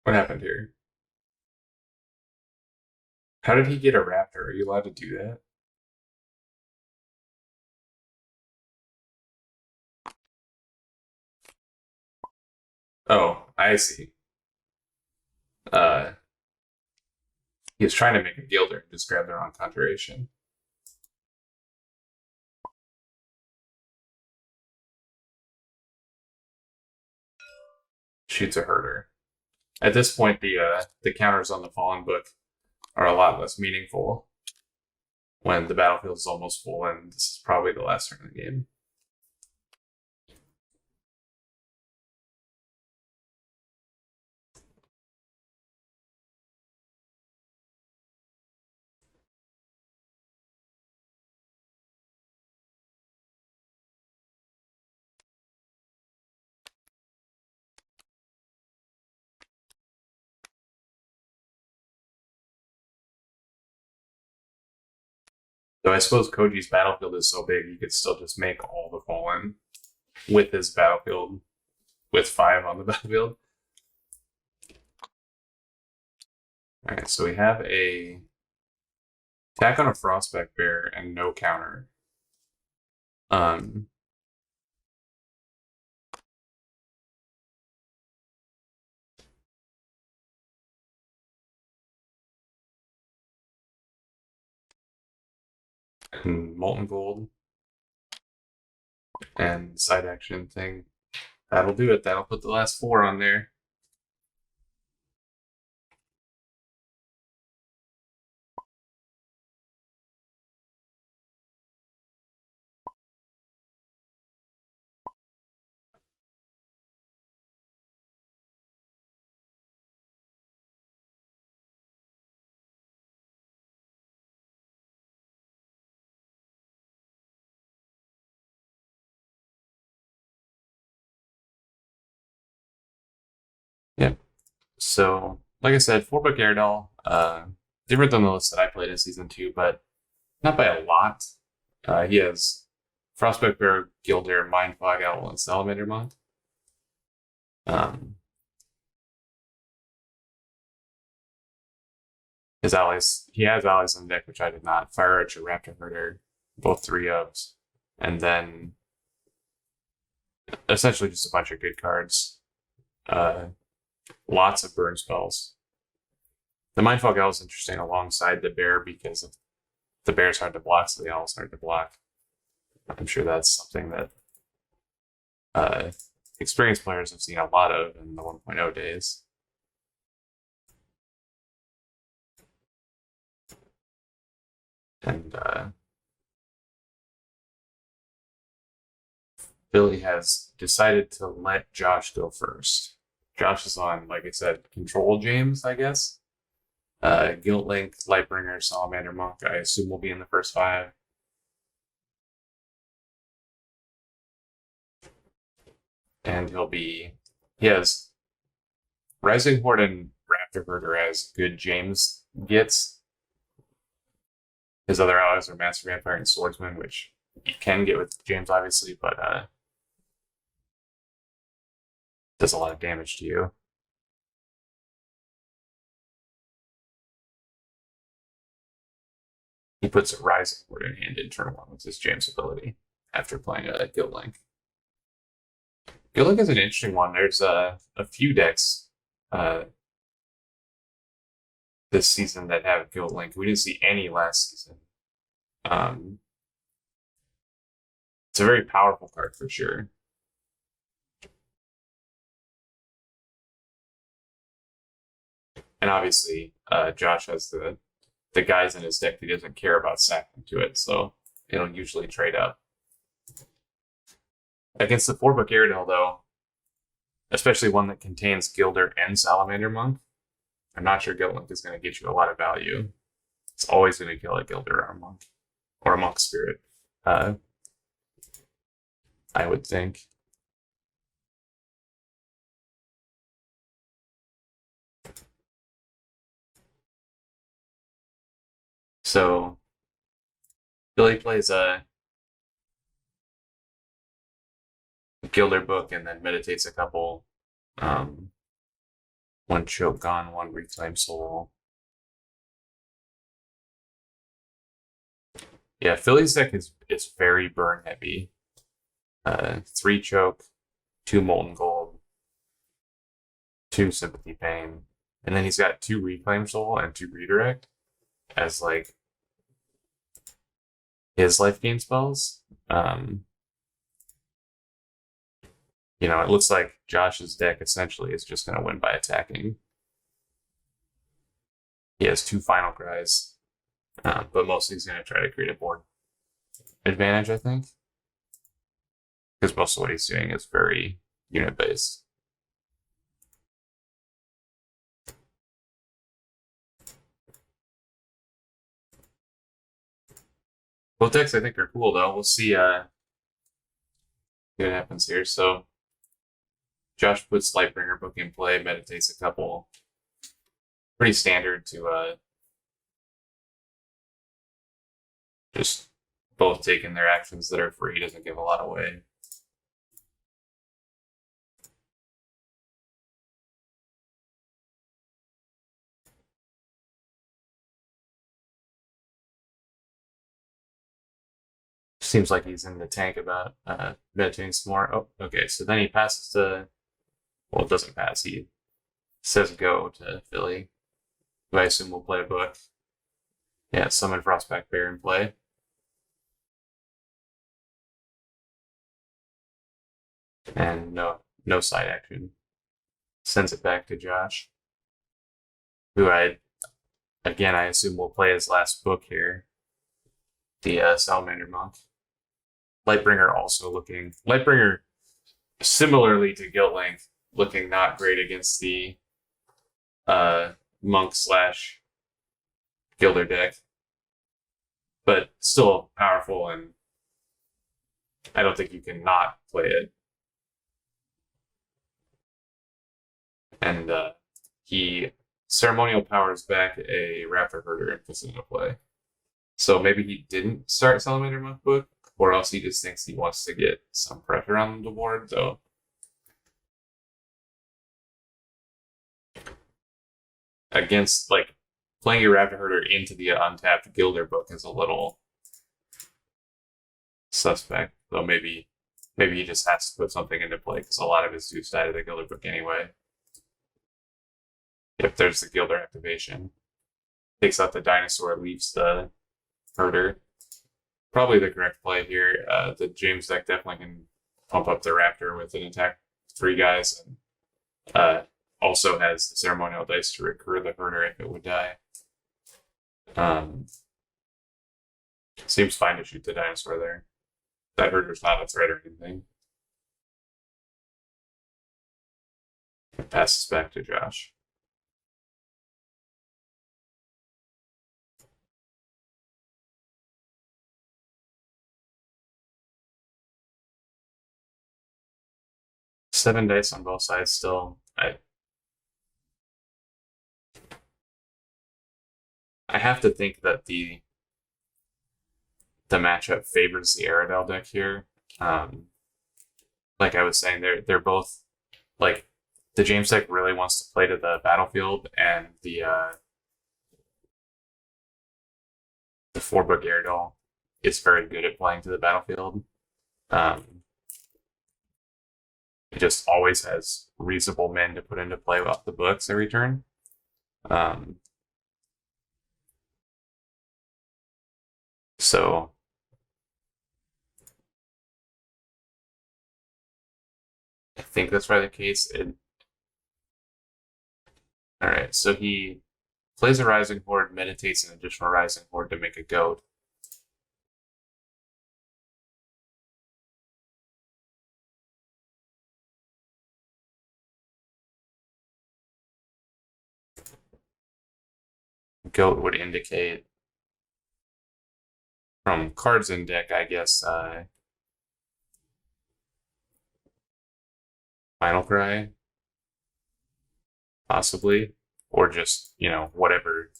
B: What happened here? How did he get a raptor? Are you allowed to do that? Oh, I see. He was trying to make a Gilder and just grabbed the wrong conjuration. Shoots a herder. At this point, the counters on the Fallen book are a lot less meaningful when the battlefield is almost full, and this is probably the last turn of the game. So I suppose Koji's battlefield is so big, you could still just make all the Fallen with his battlefield with 5 on the battlefield. All right, so we have a attack on a Frostback Bear and no counter. And Molten Gold and side action thing. That'll do it. That'll put the last 4 on there. Yep. So, like I said, 4-book Aradel, different than the list that I played in Season 2, but not by a lot. He has Frostback Bear, Gilder, Mindfog Owl, and Salamander Monk. His allies, he has allies on deck, which I did not. Fire Archer, Raptor Herder, both 3 ofs, and then essentially just a bunch of good cards. Lots of burn spells. The Mindfog Owl is interesting alongside the bear because the bear's hard to block, so the owl's hard to block. I'm sure that's something that experienced players have seen a lot of in the 1.0 days. And Billy has decided to let Josh go first. Josh is on, like I said, Control James, I guess. Guilt Link, Lightbringer, Salamander Monk, I assume will be in the first 5. And he has Rising Horde and Raptor Herder as good James gets. His other allies are Master Vampire and Swordsman, which you can get with James, obviously, but does a lot of damage to you. He puts a Rising Horde in hand in turn 1 with his James ability after playing a Guild Link. Guild Link is an interesting one. There's a few decks this season that have Guild Link. We didn't see any last season. It's a very powerful card for sure. And obviously, Josh has the guys in his deck that he doesn't care about sacking to it, so it'll usually trade up. Against the 4-book Aradel, though, especially one that contains Gilder and Salamander Monk, I'm not sure Guild Link is going to get you a lot of value. It's always going to kill a Gilder or a Monk, or a Monk Spirit, I would think. So, Billy plays a Gilder book and then meditates a couple. 1 Choke Gone, 1 Reclaim Soul. Yeah, Philly's deck is very burn heavy. 3 Choke, 2 Molten Gold, 2 Sympathy Pain, and then he's got 2 Reclaim Soul and 2 Redirect as like his life gain spells. You know, it looks like Josh's deck essentially is just going to win by attacking. He has 2 Final Cries, but mostly he's going to try to create a board advantage, I think. Because most of what he's doing is very unit-based. Both decks I think are cool, though. We'll see what happens here. So, Josh puts Lightbringer book in play, meditates a couple. Pretty standard to just both taking their actions that are free, doesn't give a lot away. Seems like he's in the tank about meditating some more. Oh, okay. So then he passes to. Well, it doesn't pass. He says go to Philly, who I assume will play a book. Yeah, summon Frostback Bear in play. And no side action. Sends it back to Josh, who I assume will play his last book here, the Salamander Monk. Lightbringer also looking Lightbringer similarly to Guilt-Link, looking not great against the monk slash Gilder deck, but still powerful, and I don't think you can not play it. And he ceremonial powers back a Raptor Herder and puts it into play. So maybe he didn't start Salamander Monk book, or else he just thinks he wants to get some pressure on the board, though. Against, like, playing a Raptor Herder into the untapped Gilder book is a little suspect, though maybe he just has to put something into play, because a lot of his dudes died of the Gilder book anyway. If there's the Gilder activation. Takes out the dinosaur, leaves the Herder. Probably the correct play here. The James deck definitely can pump up the Raptor with an attack 3 guys, and also has the ceremonial dice to recur the Herder if it would die. Seems fine to shoot the dinosaur there. That Herder's not a threat or anything. It passes back to Josh. Seven dice on both sides still. I have to think that the matchup favors the Aradel deck here. Like I was saying, they're both, like, the James deck really wants to play to the battlefield, and the 4-book Aradel is very good at playing to the battlefield. It just always has reasonable men to put into play off the books every turn. So I think that's probably the case. All right, so he plays a Rising Horde, meditates an additional Rising Horde to make a goat. Goat would indicate, from cards in deck, I guess, Final Cry, possibly, or just, whatever.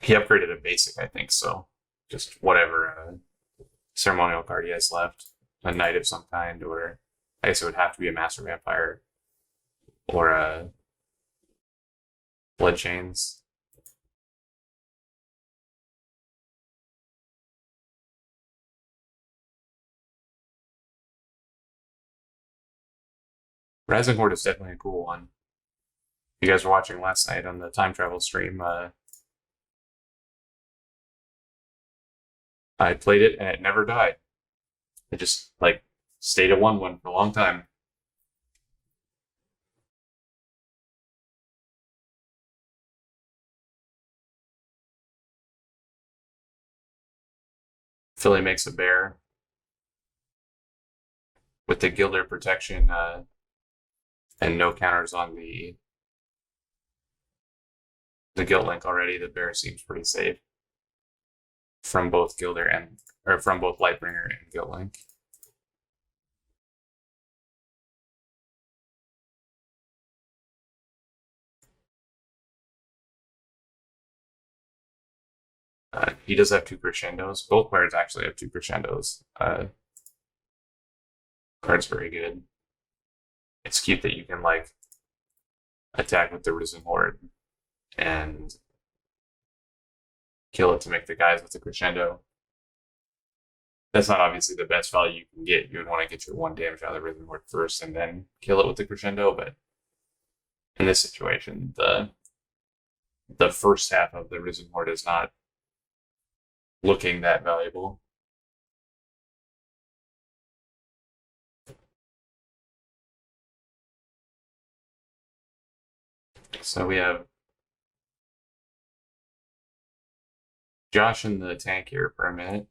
B: He upgraded a basic, I think, so just whatever ceremonial card he has left, a knight of some kind, or I guess it would have to be a Master Vampire or a Blood Chains. Rising Horde is definitely a cool one. You guys were watching last night on the time travel stream. I played it and it never died. It just, like, stayed at 1/1 for a long time. Philly makes a bear with the Gilder protection and no counters on the Guilt-Link already. The bear seems pretty safe from both Gilder from both Lightbringer and Guilt-Link. He does have 2 crescendos. Both players actually have 2 crescendos. Card's very good. It's cute that you can, like, attack with the Risen Horde and kill it to make the guys with the crescendo. That's not obviously the best value you can get. You would want to get your 1 damage out of the Risen Horde first and then kill it with the Crescendo, but in this situation, the first half of the Risen Horde is not looking that valuable. So we have Josh in the tank here for a minute,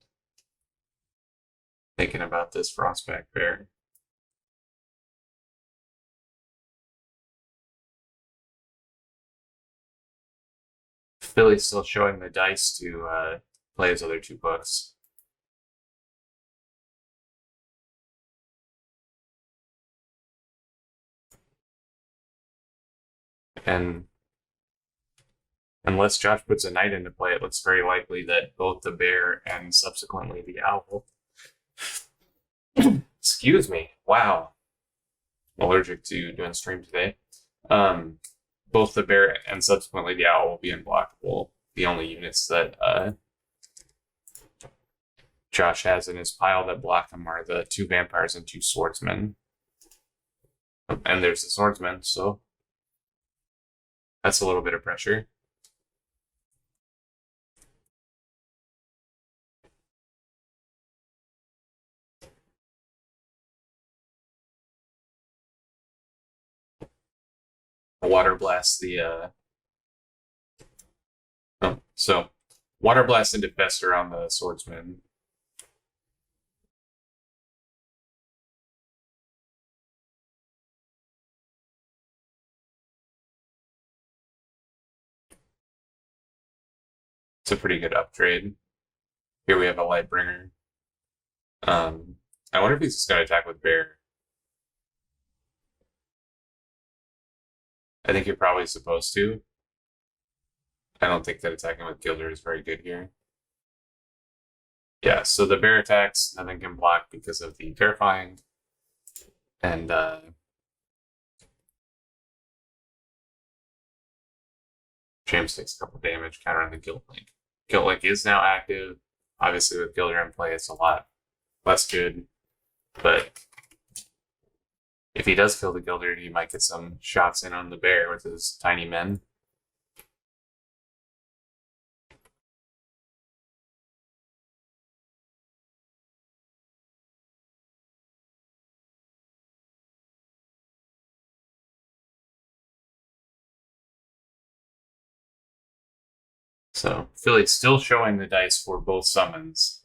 B: thinking about this Frostback Bear. Philly's still showing the dice to play his other 2 books. And unless Josh puts a knight into play, it looks very likely that both the bear and subsequently the owl. Excuse me. Wow. Allergic to doing stream today. Both the bear and subsequently the owl will be unblockable. The only units that Josh has in his pile that block him are the 2 vampires and 2 swordsmen. And there's the swordsman, so that's a little bit of pressure. Water blast the so water blast into Fester on the swordsman. It's a pretty good upgrade. Here we have a Lightbringer. I wonder if he's just gonna attack with bear. I think you're probably supposed to. I don't think that attacking with Gilder is very good here. Yeah, so the bear attacks, nothing can block because of the terrifying. And James takes a couple damage countering the Guild Link. Guild Link is now active. Obviously with Gilder in play, it's a lot less good. But if he does kill the Gilder, he might get some shots in on the bear with his tiny men. So Philly's still showing the dice for both summons.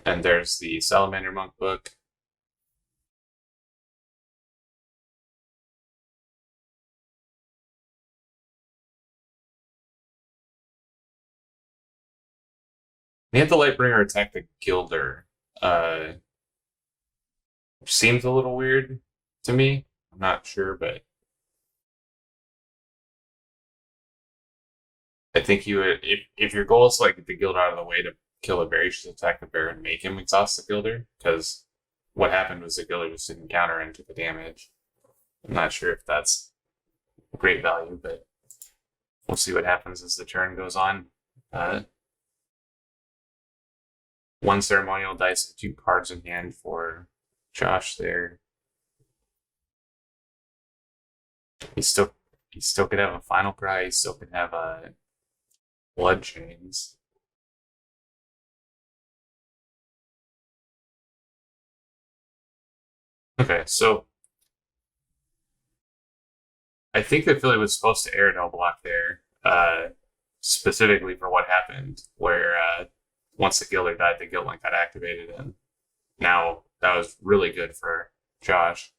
B: And there's the Salamander Monk book. He had the Lightbringer attack the Gilder. Seems a little weird to me. I'm not sure, but I think you would, if your goal is to like get the Gilder out of the way to kill a bear, you should attack the bear and make him exhaust the Gilder, because what happened was the Gilder just didn't counter and took the damage. I'm not sure if that's great value, but we'll see what happens as the turn goes on. 1 ceremonial dice and 2 cards in hand for Josh there. He still could have a Final Cry. He still could have a Blood Chains. Okay, so I think that Philly was supposed to Aradel block there, specifically for what happened, where once the Gilder died, the Guild Link got activated, and now that was really good for Josh.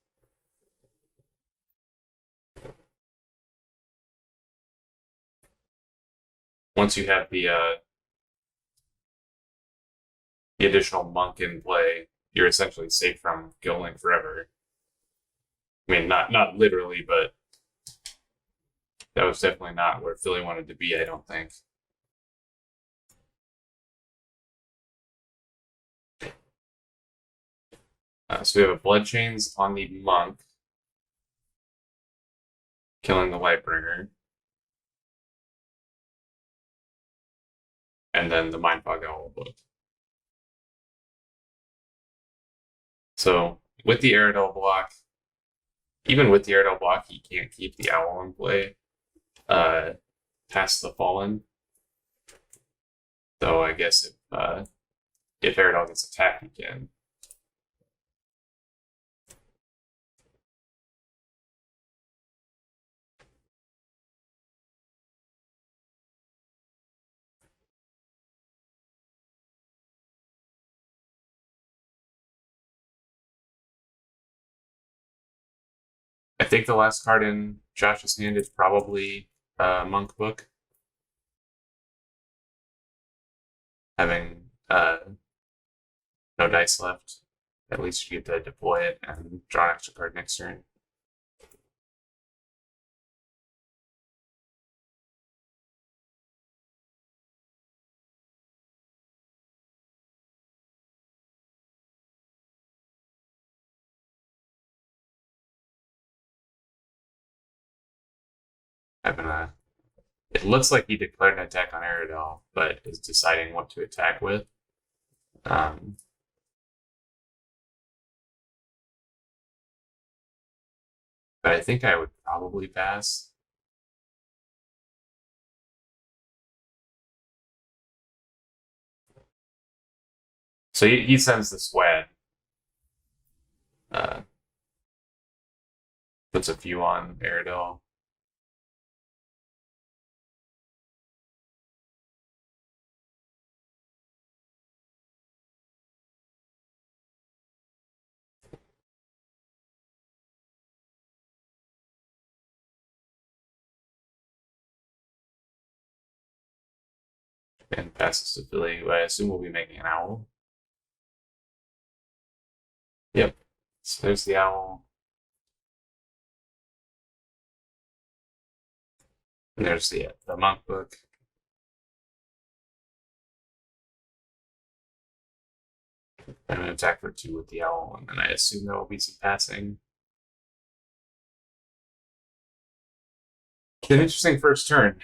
B: Once you have the additional monk in play, you're essentially safe from Guild Link forever. I mean, not literally, but that was definitely not where Philly wanted to be, I don't think. So we have a Blood Chains on the monk, killing the Lightbringer. and then the Mindfog Owl book. So with the Aradel block, even with the Aradel block, he can't keep the Owl in play past the Fallen. So I guess if Aradel gets attacked, he can. I think the last card in Josh's hand is probably Monk Book. Having no dice left, at least you get to deploy it and draw an extra card next turn. It looks like he declared an attack on Aradel, but is deciding what to attack with. But I think I would probably pass. So he sends the Swad. Puts a few on Aradel. And passes to Philly, who I assume will be making an Owl. Yep. So there's the Owl. And there's the Monk Book. I'm going to attack for 2 with the Owl, and then I assume there will be some passing. An interesting first turn.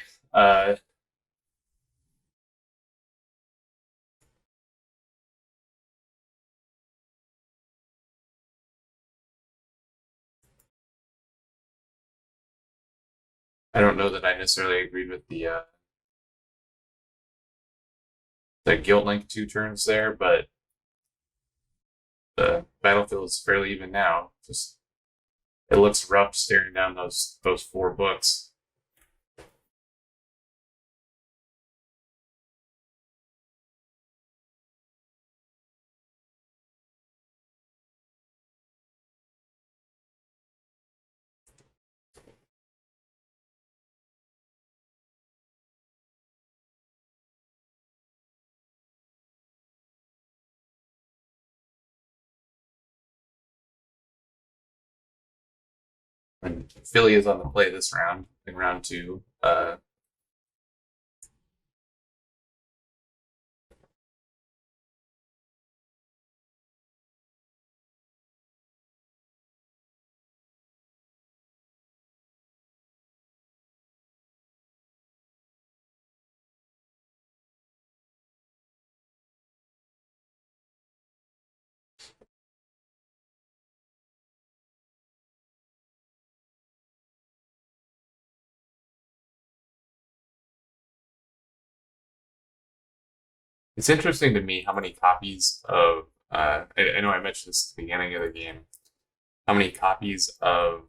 B: I don't know that I necessarily agreed with the Guilt Link 2 turns there, but the battlefield is fairly even now. Just it looks rough staring down those 4 books. And Philly is on the play this round, in round 2. It's interesting to me how many copies of I know I mentioned this at the beginning of the game. How many copies of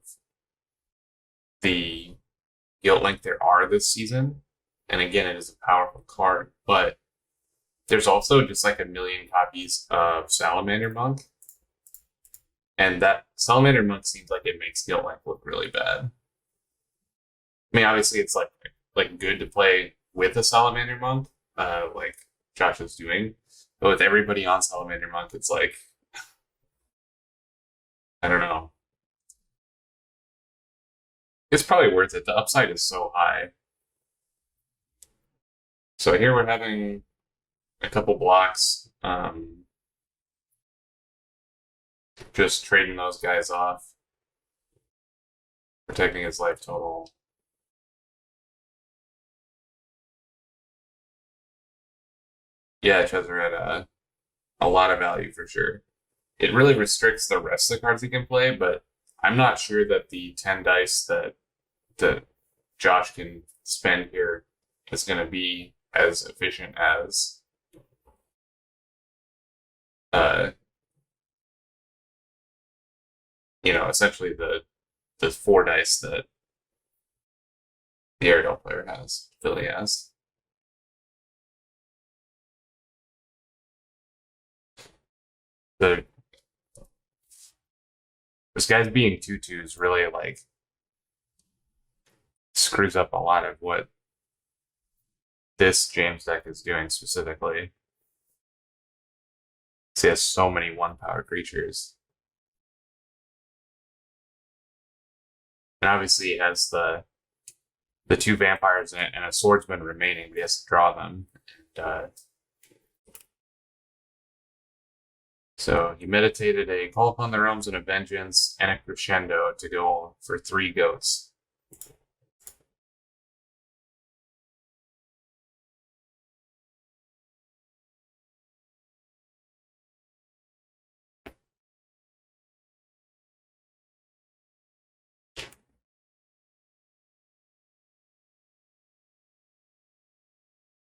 B: the Guilt Link there are this season? And again, it is a powerful card, but there's also just like a million copies of Salamander Monk, and that Salamander Monk seems like it makes Guilt Link look really bad. I mean, obviously, it's like good to play with a Salamander Monk, like Josh is doing. But with everybody on Salamander Monk, it's like, I don't know. It's probably worth it. The upside is so high. So here we're having a couple blocks. Just trading those guys off. Protecting his life total. Yeah, it shows her at a lot of value for sure. It really restricts the rest of the cards he can play, but I'm not sure that the 10 dice that Josh can spend here is going to be as efficient as uh, essentially the 4 dice that the Aradel player has, Philly has. The this guy's being 2/2s really like screws up a lot of what this James deck is doing specifically. He has so many 1-power creatures. And obviously he has the 2 vampires and a swordsman remaining, but he has to draw them. And, so he meditated a Call Upon the Realms and a Vengeance and a Crescendo to go for 3 goats.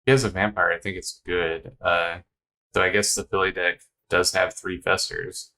B: He has a vampire. I think it's good. Though I guess the Philly deck does have 3 Festers.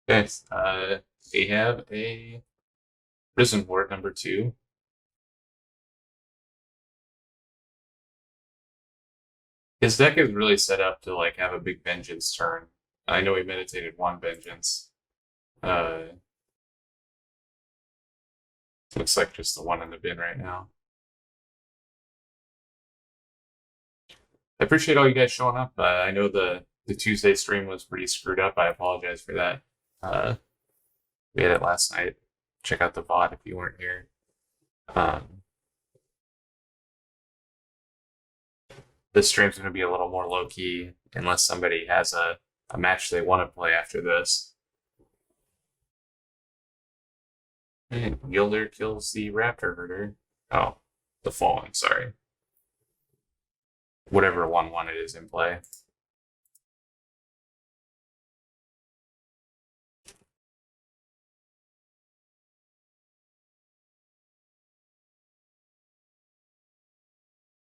B: Okay, we have a Prison Ward number 2. His deck is really set up to like have a big vengeance turn. I know he meditated 1 vengeance. Looks like just the 1 in the bin right now. I appreciate all you guys showing up. I know the Tuesday stream was pretty screwed up. I apologize for that. We had it last night. Check out the VOD if you weren't here. This stream's going to be a little more low key unless somebody has a match they want to play after this. And Gilder kills the Raptor Herder. Oh, the Fallen, sorry. Whatever 1/1 it is in play.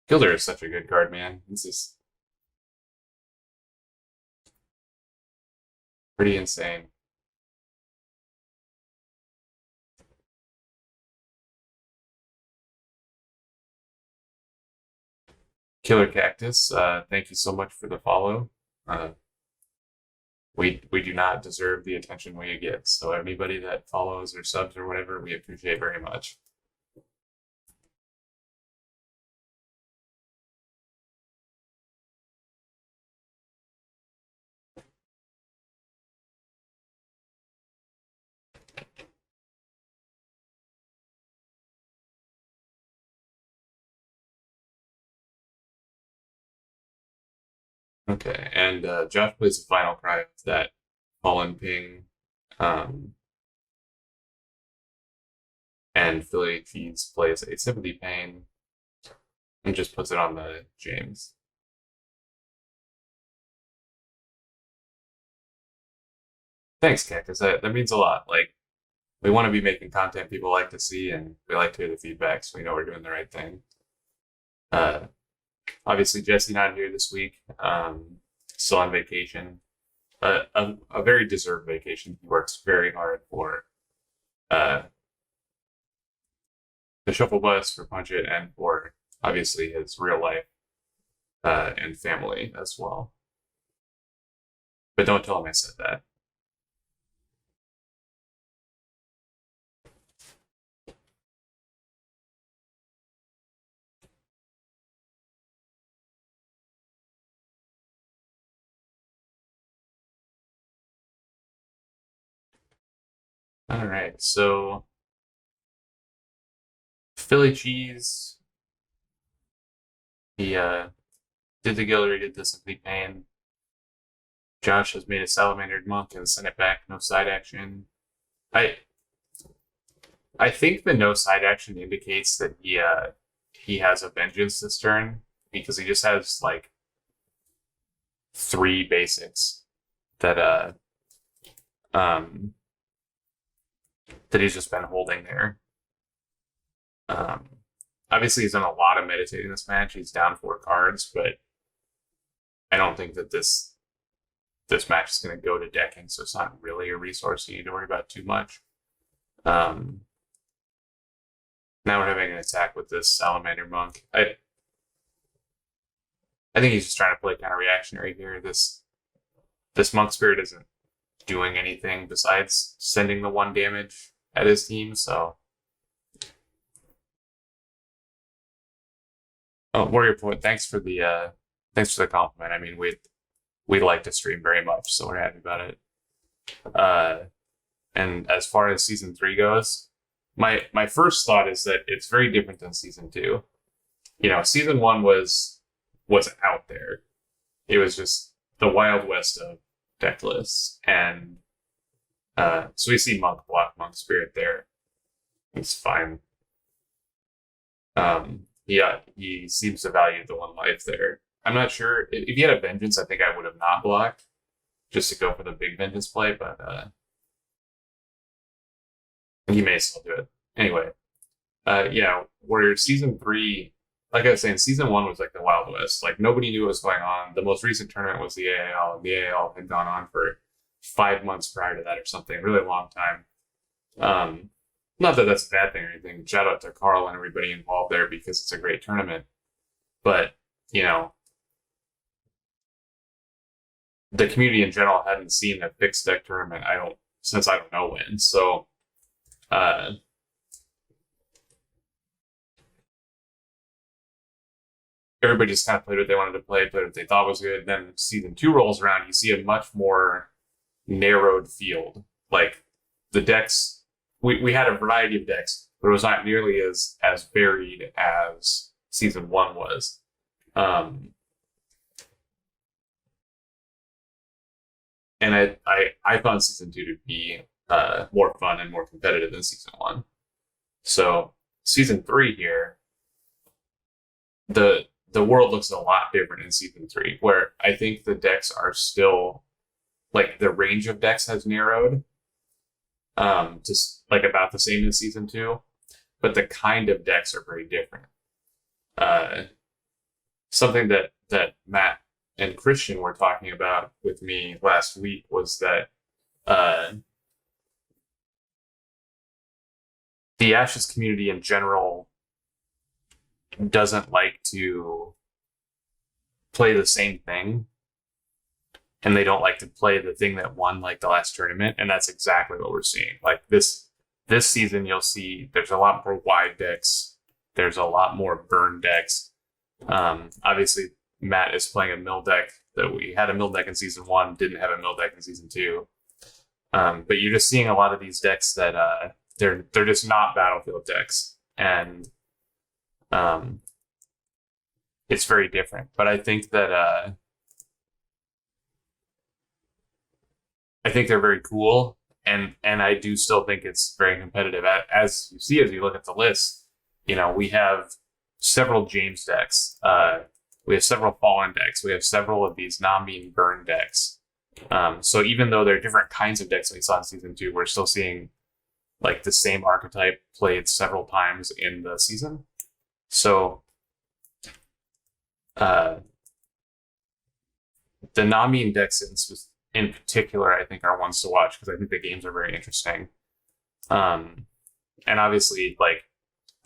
B: Gilder is such a good card, man. This is pretty insane. Killer Cactus, thank you so much for the follow. We do not deserve the attention we get, so anybody that follows or subs or whatever, we appreciate very much. Okay, and Josh plays the final cry of that Fallen Ping. And Philly Cheese plays a Sympathy Pain and just puts it on the James. Thanks, Cactus. That means a lot. Like, we want to be making content people like to see, and we like to hear the feedback, so we know we're doing the right thing. Obviously, Jesse not here this week. Still on vacation. A very deserved vacation. He works very hard for the Shufflebus, for Punch It, and for obviously his real life and family as well. But don't tell him I said that. All right, so Philly cheese. He did the Guillory, did the Complete Pain. Josh has made a Salamandered Monk and sent it back, no side action. I think the no side action indicates that he has a Vengeance this turn because he just has like 3 basics that that he's just been holding there. Obviously he's done a lot of meditating this match. He's down 4 cards, but I don't think that this match is going to go to decking, so it's not really a resource you need to worry about too much. Now we're having an attack with this Salamander Monk. I think he's just trying to play kind of reactionary here. This Monk Spirit isn't doing anything besides sending the 1 damage at his team, so. Oh, Warrior Poet, thanks for the compliment. I mean, we like to stream very much, so we're happy about it. And as far as season 3 goes, my first thought is that it's very different than season 2. Season 1 was out there. It was just the Wild West of deck lists, and so we see Monk block Monk Spirit there. It's fine. Yeah, he seems to value the 1 life there. I'm not sure if he had a Vengeance. I think I would have not blocked just to go for the big Vengeance play, but he may still do it anyway. Yeah, Warrior season 3. Like I was saying, season 1 was like the Wild West. Like nobody knew what was going on. The most recent tournament was the AAL, and the AAL had gone on for 5 months prior to that or something, really long time. Not that that's a bad thing or anything. Shout out to Carl and everybody involved there because it's a great tournament. But, the community in general hadn't seen a fixed deck tournament since I don't know when. So everybody just kind of played what they wanted to play, played what they thought was good. Then season 2 rolls around, you see a much more narrowed field. Like the decks, we had a variety of decks, but it was not nearly as varied as season 1 was. And I found season 2 to be more fun and more competitive than season 1. So season 3 here, the world looks a lot different in season 3, where I think the decks are still, like the range of decks has narrowed to like about the same as season 2, but the kind of decks are very different. Something that Matt and Christian were talking about with me last week was that the Ashes community in general doesn't like to play the same thing, and they don't like to play the thing that won like the last tournament, and that's exactly what we're seeing. Like this season, you'll see there's a lot more wide decks, there's a lot more burn decks. Obviously Matt is playing a mill deck that we had a mill deck in season 1, didn't have a mill deck in season 2. But you're just seeing a lot of these decks that they're just not battlefield decks, and it's very different. But I think that I think they're very cool, and I do still think it's very competitive. As you see, as you look at the list, we have several James decks. We have several Fallen decks. We have several of these Namine burn decks. So even though there are different kinds of decks we saw in season 2, we're still seeing like the same archetype played several times in the season. So the Namine decks in particular, I think, are ones to watch because I think the games are very interesting. And obviously, like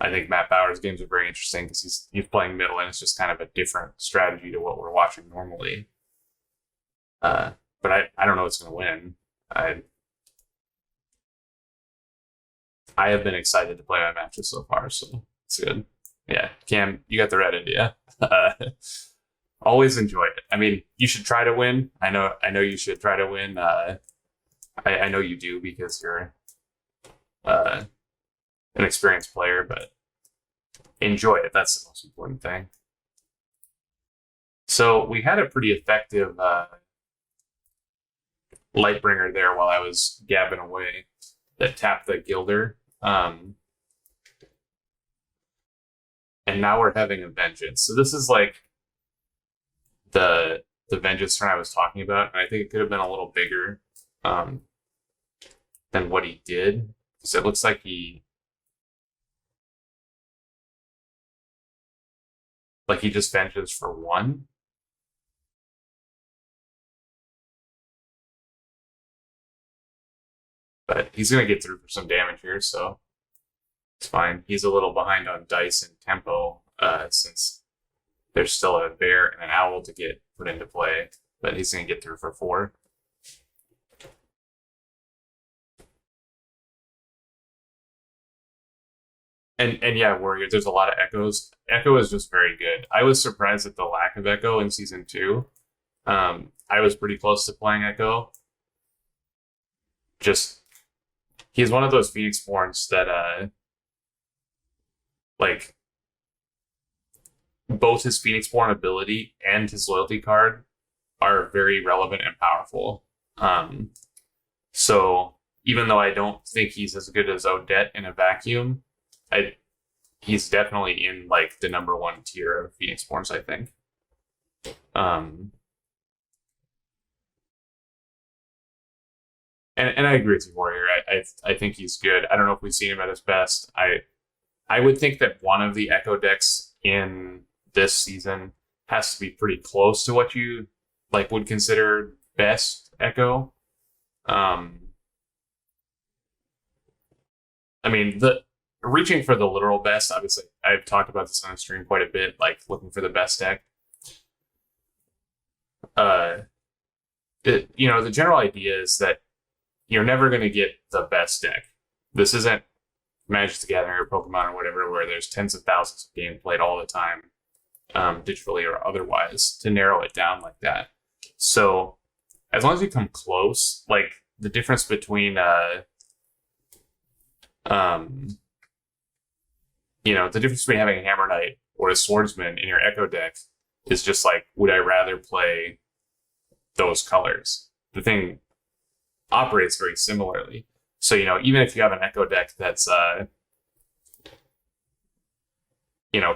B: I think Matt Bauer's games are very interesting because he's playing middle, and it's just kind of a different strategy to what we're watching normally. But I don't know what's going to win. I have been excited to play my matches so far, so it's good. Yeah, Cam, you got the red idea. Always enjoy it. I mean, you should try to win. I know you should try to win. I know you do because you're an experienced player, but enjoy it. That's the most important thing. So we had a pretty effective Lightbringer there while I was gabbing away that tapped the Gilder. And now we're having a Vengeance. So this is like the Vengeance turn I was talking about, and I think it could have been a little bigger than what he did. So it looks like he just Vengeance for 1. But he's going to get through for some damage here, so it's fine. He's a little behind on dice and tempo since there's still a bear and an owl to get put into play, but he's going to get through for 4. And yeah, Warrior, there's a lot of echoes. Echo is just very good. I was surprised at the lack of echo in season 2. I was pretty close to playing echo. Just, he's one of those Phoenix Borns that, like, both his Phoenix Born ability and his loyalty card are very relevant and powerful. So even though I don't think he's as good as Odette in a vacuum, he's definitely in like the number 1 tier of Phoenix Borns, I think. And I agree with you, Warrior. I think he's good. I don't know if we've seen him at his best. I would think that one of the Echo decks in this season has to be pretty close to what you like would consider best Echo. I mean, the reaching for the literal best, obviously, I've talked about this on the stream quite a bit, like looking for the best deck. The general idea is that you're never going to get the best deck. This isn't Magic the Gathering or Pokemon or whatever, where there's tens of thousands of games played all the time, digitally or otherwise, to narrow it down like that. So as long as you come close, like the difference between the difference between having a Hammer Knight or a Swordsman in your Echo deck is just like, would I rather play those colors? The thing operates very similarly. So, even if you have an Echo deck that's,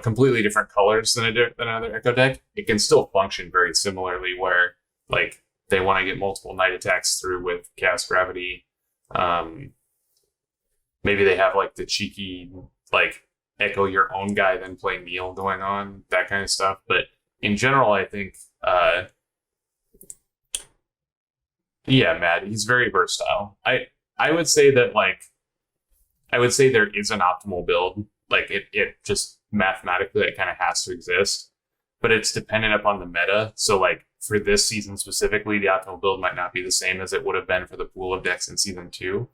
B: completely different colors than another Echo deck, it can still function very similarly where, like, they want to get multiple night attacks through with Chaos Gravity. Maybe they have, like, the cheeky, like, Echo your own guy, then play Neil going on, that kind of stuff. But in general, I think, yeah, Matt, he's very versatile. I would say that, like, there is an optimal build. Like, it just mathematically, it kind of has to exist, but it's dependent upon the meta. So, like, for this season specifically, the optimal build might not be the same as it would have been for the pool of decks in season 2.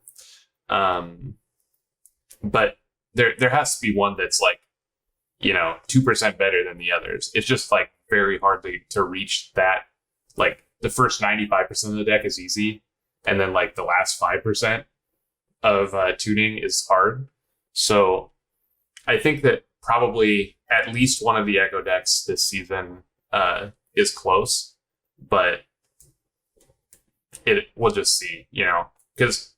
B: But there has to be one that's like, 2% better than the others. It's just like very hard to reach that. Like the first 95% of the deck is easy, and then like the last 5% of tuning is hard. So I think that probably at least one of the Echo decks this season is close, but we'll just see, because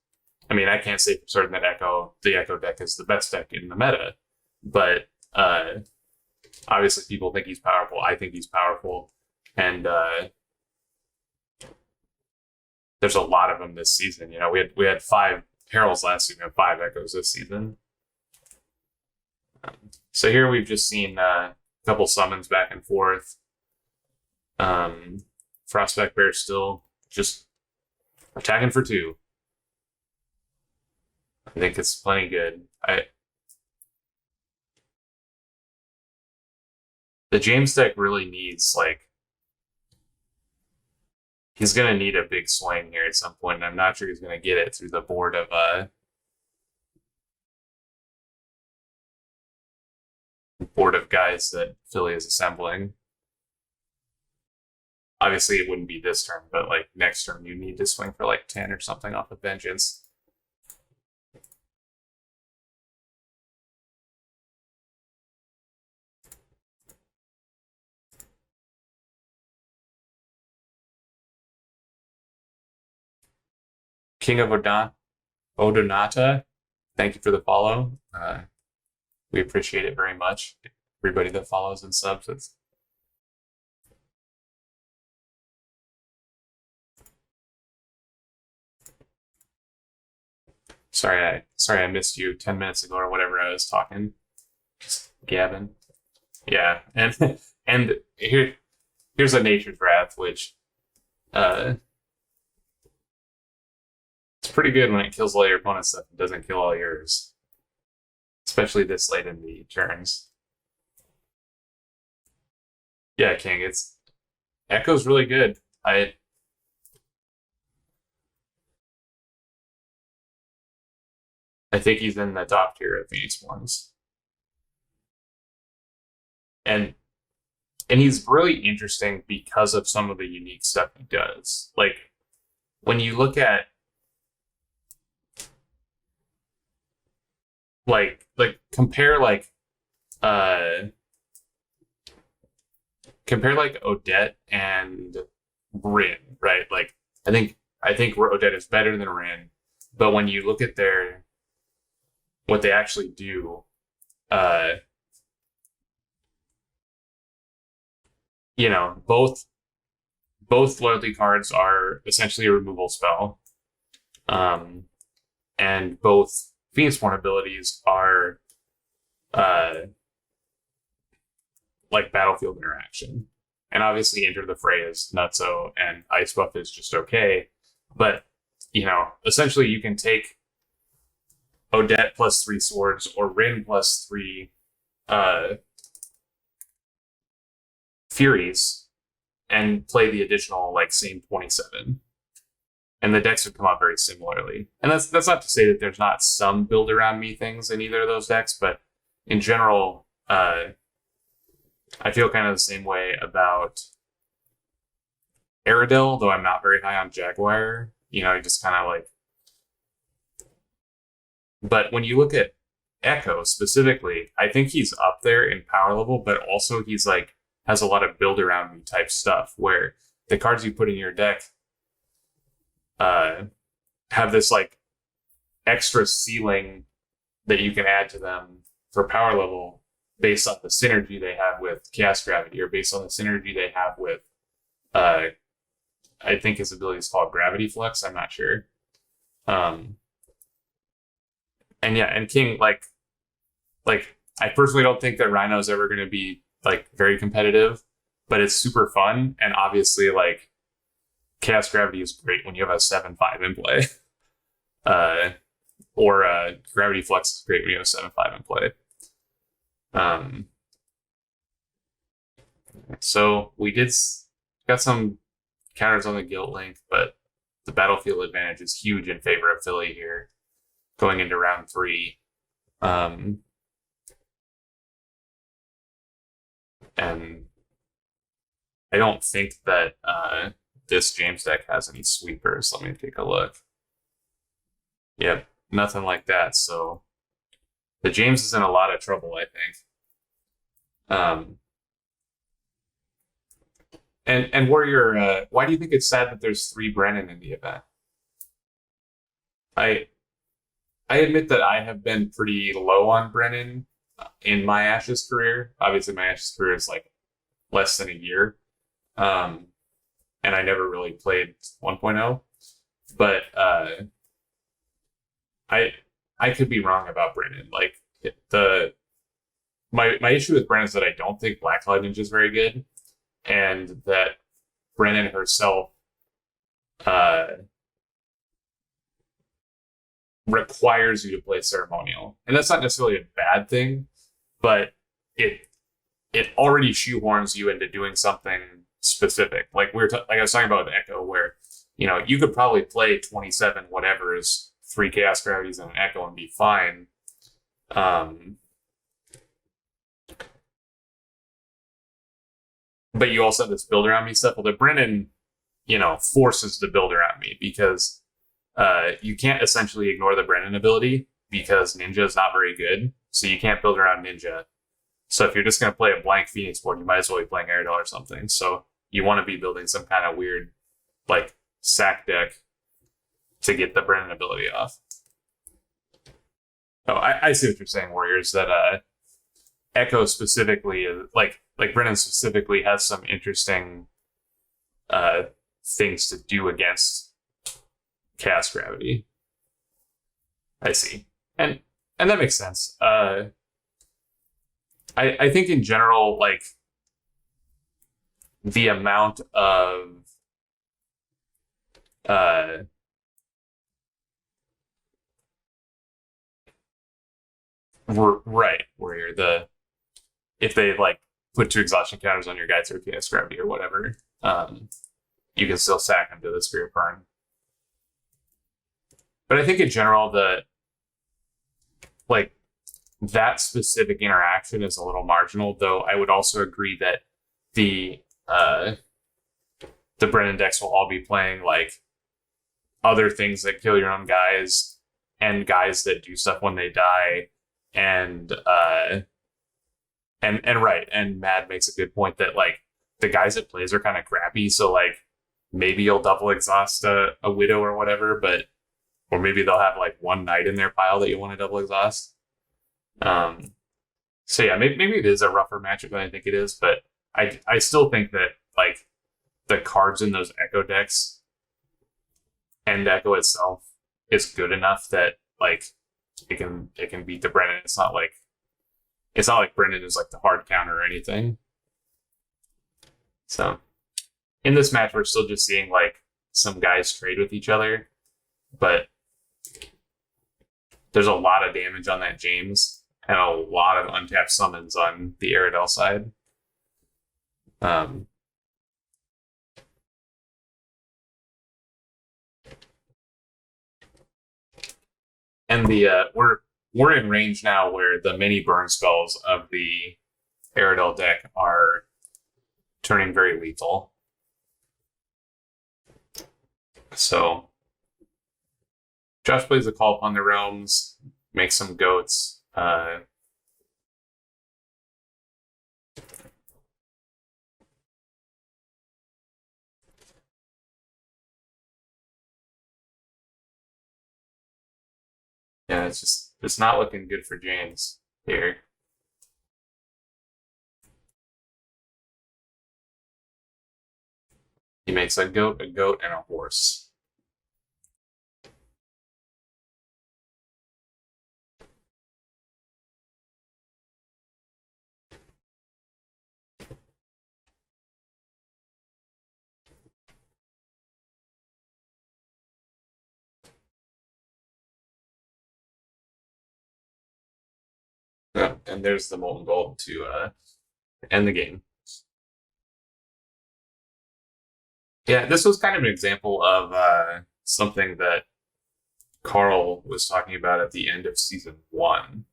B: I mean, I can't say for certain that the Echo deck is the best deck in the meta, but obviously people think he's powerful. I think he's powerful, and there's a lot of them this season. We had 5 Heralds last season, 5 Echoes this season. So here we've just seen a couple summons back and forth. Frostback Bear still just attacking for 2. I think it's plenty good. the James deck really needs like he's gonna need a big swing here at some point, and I'm not sure he's gonna get it through the board of guys that Philly is assembling. Obviously, it wouldn't be this turn, but like next turn, you need to swing for like 10 or something off of Vengeance. King of Odonata, thank you for the follow. We appreciate it very much. Everybody that follows and subs, it's sorry I missed you 10 minutes ago or whatever I was talking. Just gabbing. Yeah, and and here's a Nature's Wrath, which it's pretty good when it kills all your opponent's stuff. It doesn't kill all yours, especially this late in the turns. Yeah, King, it's Echo's really good. I think he's in the top tier of Phoenix ones. And he's really interesting because of some of the unique stuff he does. Like when you look at like compare like Odette and Rin, right? Like I think Odette is better than Rin, but when you look at what they actually do, you know, both loyalty cards are essentially a removal spell, and both Phoenixborn abilities are like battlefield interaction. And obviously Enter the Fray is nutso and Ice Buff is just okay. But, you know, essentially you can take Odette plus 3 swords or Rin plus 3 Furies and play the additional like same 27. And the decks would come out very similarly. And that's not to say that there's not some build around me things in either of those decks, but in general, I feel kind of the same way about Aradel, though I'm not very high on Jaguar. You know, just kind of like. But when you look at Echo specifically, I think he's up there in power level, but also he's like has a lot of build around me type stuff where the cards you put in your deck have this like extra ceiling that you can add to them for power level based on the synergy they have with Chaos Gravity or based on the synergy they have with I think his ability is called Gravity Flux. I'm not sure. And yeah, and King, like I personally don't think that Rhino is ever going to be like very competitive, but it's super fun. And obviously like Chaos Gravity is great when you have a 7/5 in play. Or Gravity Flux is great when you have a 7/5 in play. So we got some counters on the Guild Link, but the battlefield advantage is huge in favor of Philly here going into round 3. And I don't think that this James deck has any sweepers. Let me take a look. Yep, nothing like that. So the James is in a lot of trouble, I think. And Warrior, why do you think it's sad that there's 3 Brennan in the event? I admit that I have been pretty low on Brennan in my Ashes career. Obviously, my Ashes career is like less than a year. And I never really played 1.0. But I could be wrong about Brennan. Like my issue with Brennan is that I don't think Black Legend is very good, and that Brennan herself requires you to play ceremonial, and that's not necessarily a bad thing, but it it already shoehorns you into doing something specific. Like like I was talking about with Echo, where you could probably play 27 whatever's 3 Chaos Gravities and an Echo and be fine. But you also have this build around me stuff. Well, the Brennan, forces the build around me because you can't essentially ignore the Brennan ability because Ninja is not very good. So you can't build around Ninja. So if you're just going to play a blank Phoenix board, you might as well be playing Aradel or something. So you want to be building some kind of weird, like, sack deck to get the Brennan ability off. Oh, I see what you're saying, Warriors, that Echo specifically, like Brennan specifically, has some interesting things to do against Chaos Gravity. I see. And that makes sense. I think in general, like, the amount of right, where if they like put 2 exhaustion counters on your guy through Chaos Gravity or whatever, you can still sack him to the Spirit Burn. But I think in general, that specific interaction is a little marginal, though I would also agree that the Brennan decks will all be playing like other things that kill your own guys and guys that do stuff when they die, and Mad makes a good point that like the guys it plays are kind of crappy, so like maybe you'll double exhaust a Widow or whatever, or maybe they'll have like 1 Knight in their pile that you want to double exhaust. So yeah, maybe it is a rougher matchup than I think it is, but I still think that like the cards in those Echo decks and Echo itself is good enough that like it can beat the Brennan. It's not like Brennan is like the hard counter or anything. So in this match, we're still just seeing like some guys trade with each other, but there's a lot of damage on that James and a lot of untapped summons on the Aradel side. And we're in range now where the mini burn spells of the Aradel deck are turning very lethal. So Josh plays a Call Upon the Realms, makes some goats. Yeah, it's not looking good for James here. He makes a goat, and a horse. Yeah, and there's the Molten Gold to end the game. Yeah, this was kind of an example of something that Carl was talking about at the end of season 1,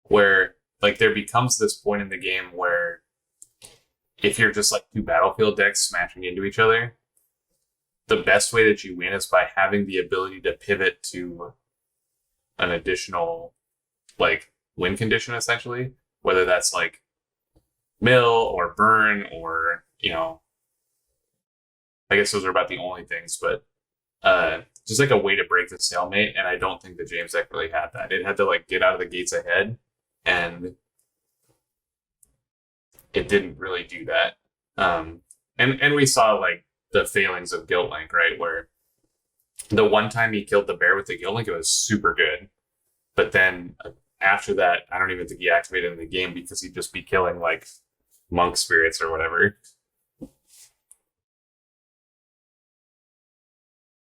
B: where like there becomes this point in the game where if you're just like 2 battlefield decks smashing into each other, the best way that you win is by having the ability to pivot to an additional like win condition, essentially, whether that's like mill or burn or I guess those are about the only things, but just like a way to break the stalemate. And I don't think the James deck really had that. It had to like get out of the gates ahead, and it didn't really do that. And we saw like the failings of Guild Link, right? Where the one time he killed the bear with the Guild Link, it was super good. But then after that, I don't even think he activated in the game because he'd just be killing like monk spirits or whatever.